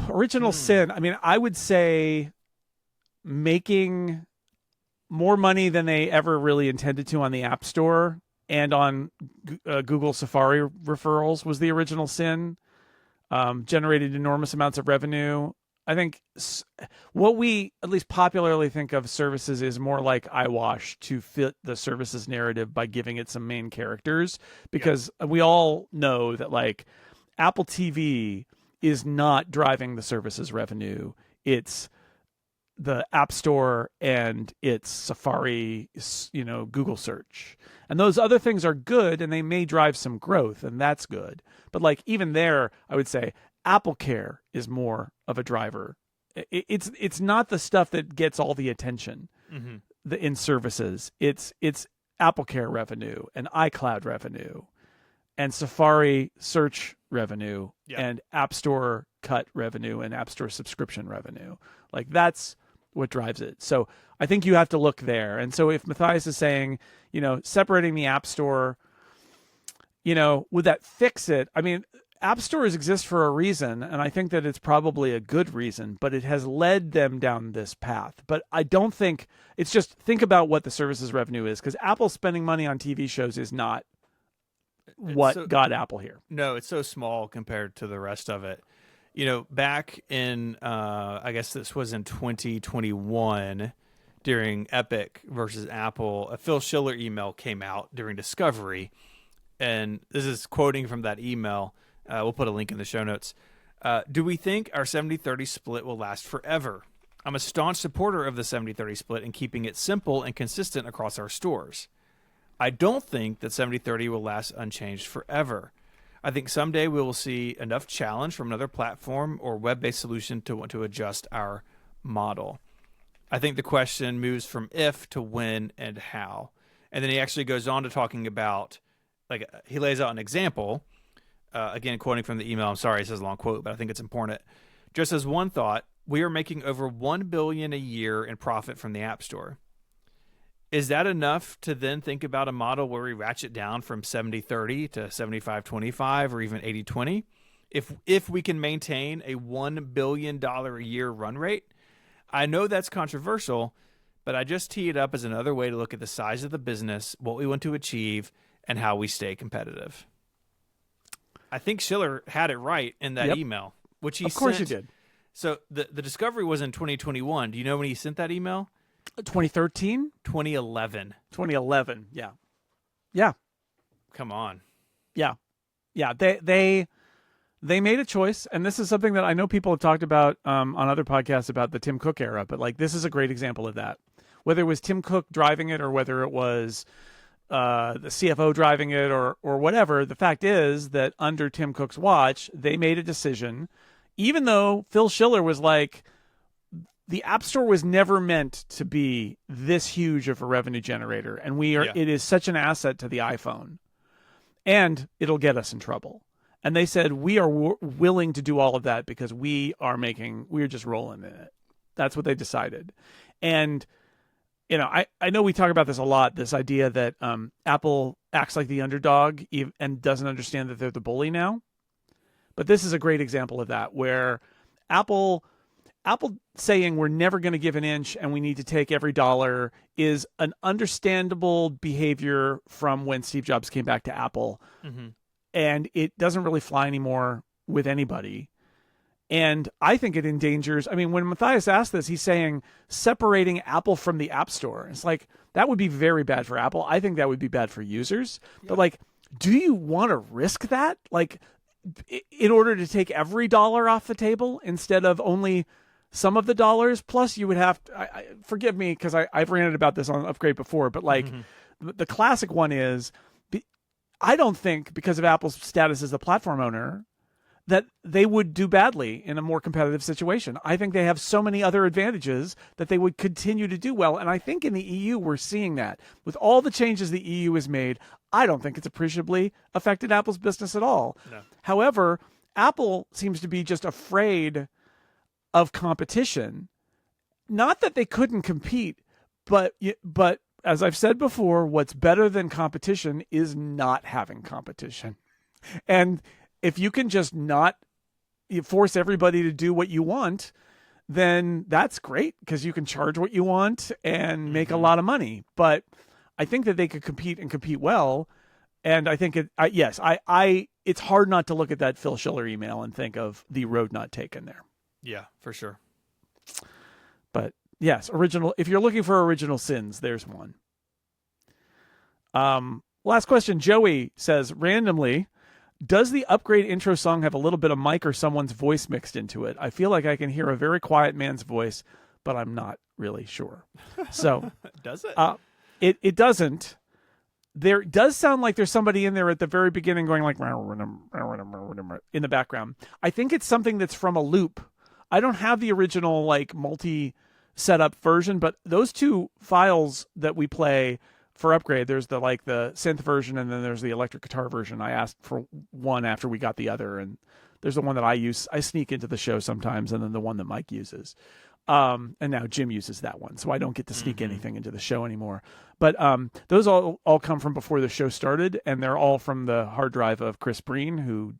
Original sin. I mean, I would say making more money than they ever really intended to on the App Store and on Google Safari referrals was the original sin. Generated enormous amounts of revenue. I think what we at least popularly think of services is more like eyewash to fit the services narrative by giving it some main characters, because we all know that like Apple TV is not driving the services revenue. It's the App Store and it's Safari, Google search. And those other things are good and they may drive some growth, and that's good. But like even there, I would say Apple Care is more of a driver. It's not the stuff that gets all the attention in services. It's Apple Care revenue and iCloud revenue and Safari search revenue and App Store cut revenue and App Store subscription revenue. Like that's what drives it. So I think you have to look there. And so if Matthias is saying, separating the App Store, would that fix it? I mean, App Stores exist for a reason, and I think that it's probably a good reason, but it has led them down this path. But I don't think it's just think about what the services revenue is, because Apple spending money on TV shows is not what got Apple here. No, it's so small compared to the rest of it. Back in, I guess this was in 2021, during Epic versus Apple, a Phil Schiller email came out during Discovery, and this is quoting from that email. We'll put a link in the show notes. Do we think our 70-30 split will last forever? I'm a staunch supporter of the 70-30 split and keeping it simple and consistent across our stores. I don't think that 70-30 will last unchanged forever. I think someday we will see enough challenge from another platform or web-based solution to want to adjust our model. I think the question moves from if to when and how. And then he actually goes on to talking about, like, he lays out an example. Again, quoting from the email. I'm sorry, it says a long quote, but I think it's important. Just as one thought, we are making over $1 billion a year in profit from the App Store. Is that enough to then think about a model where we ratchet down from 70-30 to 75-25 or even 80-20? If we can maintain a $1 billion a year run rate? I know that's controversial, but I just tee it up as another way to look at the size of the business, what we want to achieve, and how we stay competitive. I think Schiller had it right in that email, which he sent. Of course he did. So the Discovery was in 2021. Do you know when he sent that email? 2013? 2011. 2011, yeah. Yeah. Come on. Yeah. Yeah, they made a choice, and this is something that I know people have talked about on other podcasts about the Tim Cook era, but like this is a great example of that. Whether it was Tim Cook driving it or whether it was the CFO driving it or whatever, the fact is that under Tim Cook's watch, they made a decision, even though Phil Schiller was like, the App Store was never meant to be this huge of a revenue generator, and it is such an asset to the iPhone, and it'll get us in trouble. And they said, we are willing to do all of that because we're just rolling in it. That's what they decided. And, I know we talk about this a lot, this idea that Apple acts like the underdog and doesn't understand that they're the bully now. But this is a great example of that, where Apple saying we're never going to give an inch and we need to take every dollar is an understandable behavior from when Steve Jobs came back to Apple. Mm-hmm. And it doesn't really fly anymore with anybody. And I think it endangers, when Matthias asked this, he's saying separating Apple from the App Store. It's like, that would be very bad for Apple. I think that would be bad for users. Yeah. But do you want to risk that? In order to take every dollar off the table instead of only some of the dollars? Plus you would have to, forgive me, because I've ranted about this on Upgrade before, but the classic one is, I don't think, because of Apple's status as the platform owner, that they would do badly in a more competitive situation. I think they have so many other advantages that they would continue to do well. And I think in the EU, we're seeing that. With all the changes the EU has made, I don't think it's appreciably affected Apple's business at all. No. However, Apple seems to be just afraid of competition. Not that they couldn't compete, but as I've said before, what's better than competition is not having competition. And if you can just not force everybody to do what you want, then that's great, because you can charge what you want and make a lot of money. But I think that they could compete and compete well. And I think it's hard not to look at that Phil Schiller email and think of the road not taken there. Yeah, for sure. But yes, if you're looking for original sins, there's one. Last question. Joey says, randomly, does the Upgrade intro song have a little bit of Mike or someone's voice mixed into it? I feel like I can hear a very quiet man's voice, but I'm not really sure. So does it? It doesn't. There does sound like there's somebody in there at the very beginning going like in the background. I think it's something that's from a loop. I don't have the original multi setup version, but those two files that we play for Upgrade, there's the synth version and then there's the electric guitar version. I asked for one after we got the other, and there's the one that I sneak into the show sometimes, and then the one that Mike uses. And now Jim uses that one, so I don't get to sneak anything into the show anymore. But those all come from before the show started, and they're all from the hard drive of Chris Breen, who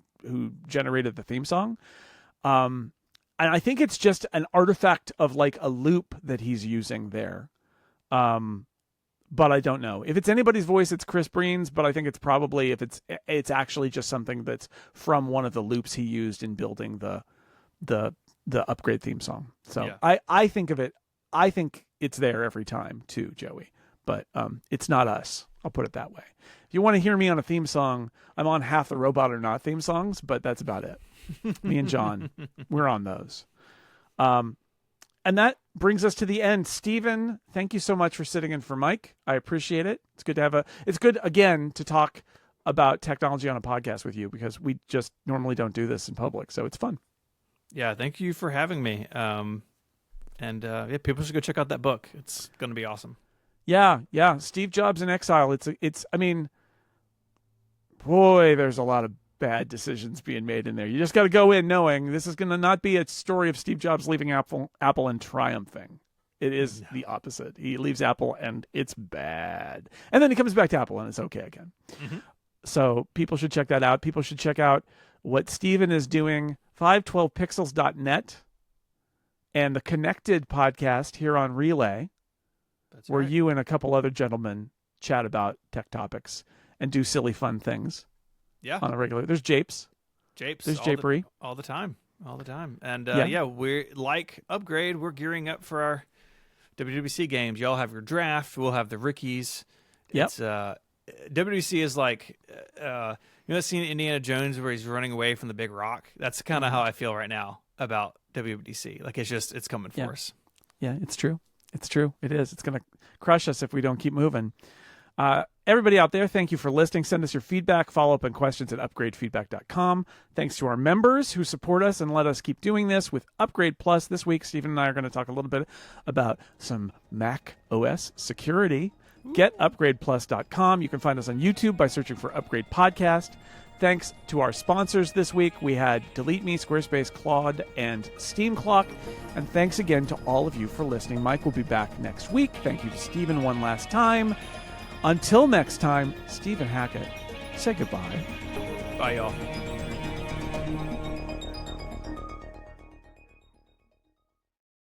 generated the theme song. And I think it's just an artifact of a loop that he's using there. But I don't know. If it's anybody's voice, it's Chris Breen's, but I think it's probably, if it's actually just something that's from one of the loops he used in building the Upgrade theme song. So yeah. I think of it, I think it's there every time too, Joey, but it's not us. I'll put it that way. If you want to hear me on a theme song, I'm on half the Robot or Not theme songs, but that's about it. Me and John, we're on those. And that brings us to the end. Stephen, thank you so much for sitting in for Mike. I appreciate it. It's good to it's good again to talk about technology on a podcast with you, because we just normally don't do this in public. So it's fun. Yeah. Thank you for having me. People should go check out that book. It's going to be awesome. Yeah. Yeah. Steve Jobs in Exile. Boy, there's a lot of bad decisions being made in there. You just got to go in knowing this is going to not be a story of Steve Jobs leaving Apple and triumphing. It is the opposite. He leaves Apple and it's bad. And then he comes back to Apple and it's okay again. Mm-hmm. So people should check that out. People should check out what Steven is doing, 512pixels.net, and the Connected podcast here on Relay, where you and a couple other gentlemen chat about tech topics and do silly fun things. Yeah. On a regular. There's Japes. There's Japery. All the time. And we're like Upgrade. We're gearing up for our WWC games. Y'all have your draft. We'll have the rookies. Yep. It's WWC is You know that scene in Indiana Jones where he's running away from the big rock? That's kind of how I feel right now about WWDC. Like, it's coming for us. Yeah, it's true. It's true. It is. It's going to crush us if we don't keep moving. Everybody out there, thank you for listening. Send us your feedback, follow-up, and questions at upgradefeedback.com. Thanks to our members who support us and let us keep doing this with Upgrade Plus. This week, Stephen and I are going to talk a little bit about some Mac OS security. Get upgradeplus.com. You can find us on YouTube by searching for Upgrade Podcast. Thanks to our sponsors this week. We had Delete Me, Squarespace, Claude, and Steam Clock. And thanks again to all of you for listening. Mike will be back next week. Thank you to Stephen one last time. Until next time, Stephen Hackett, say goodbye. Bye, y'all.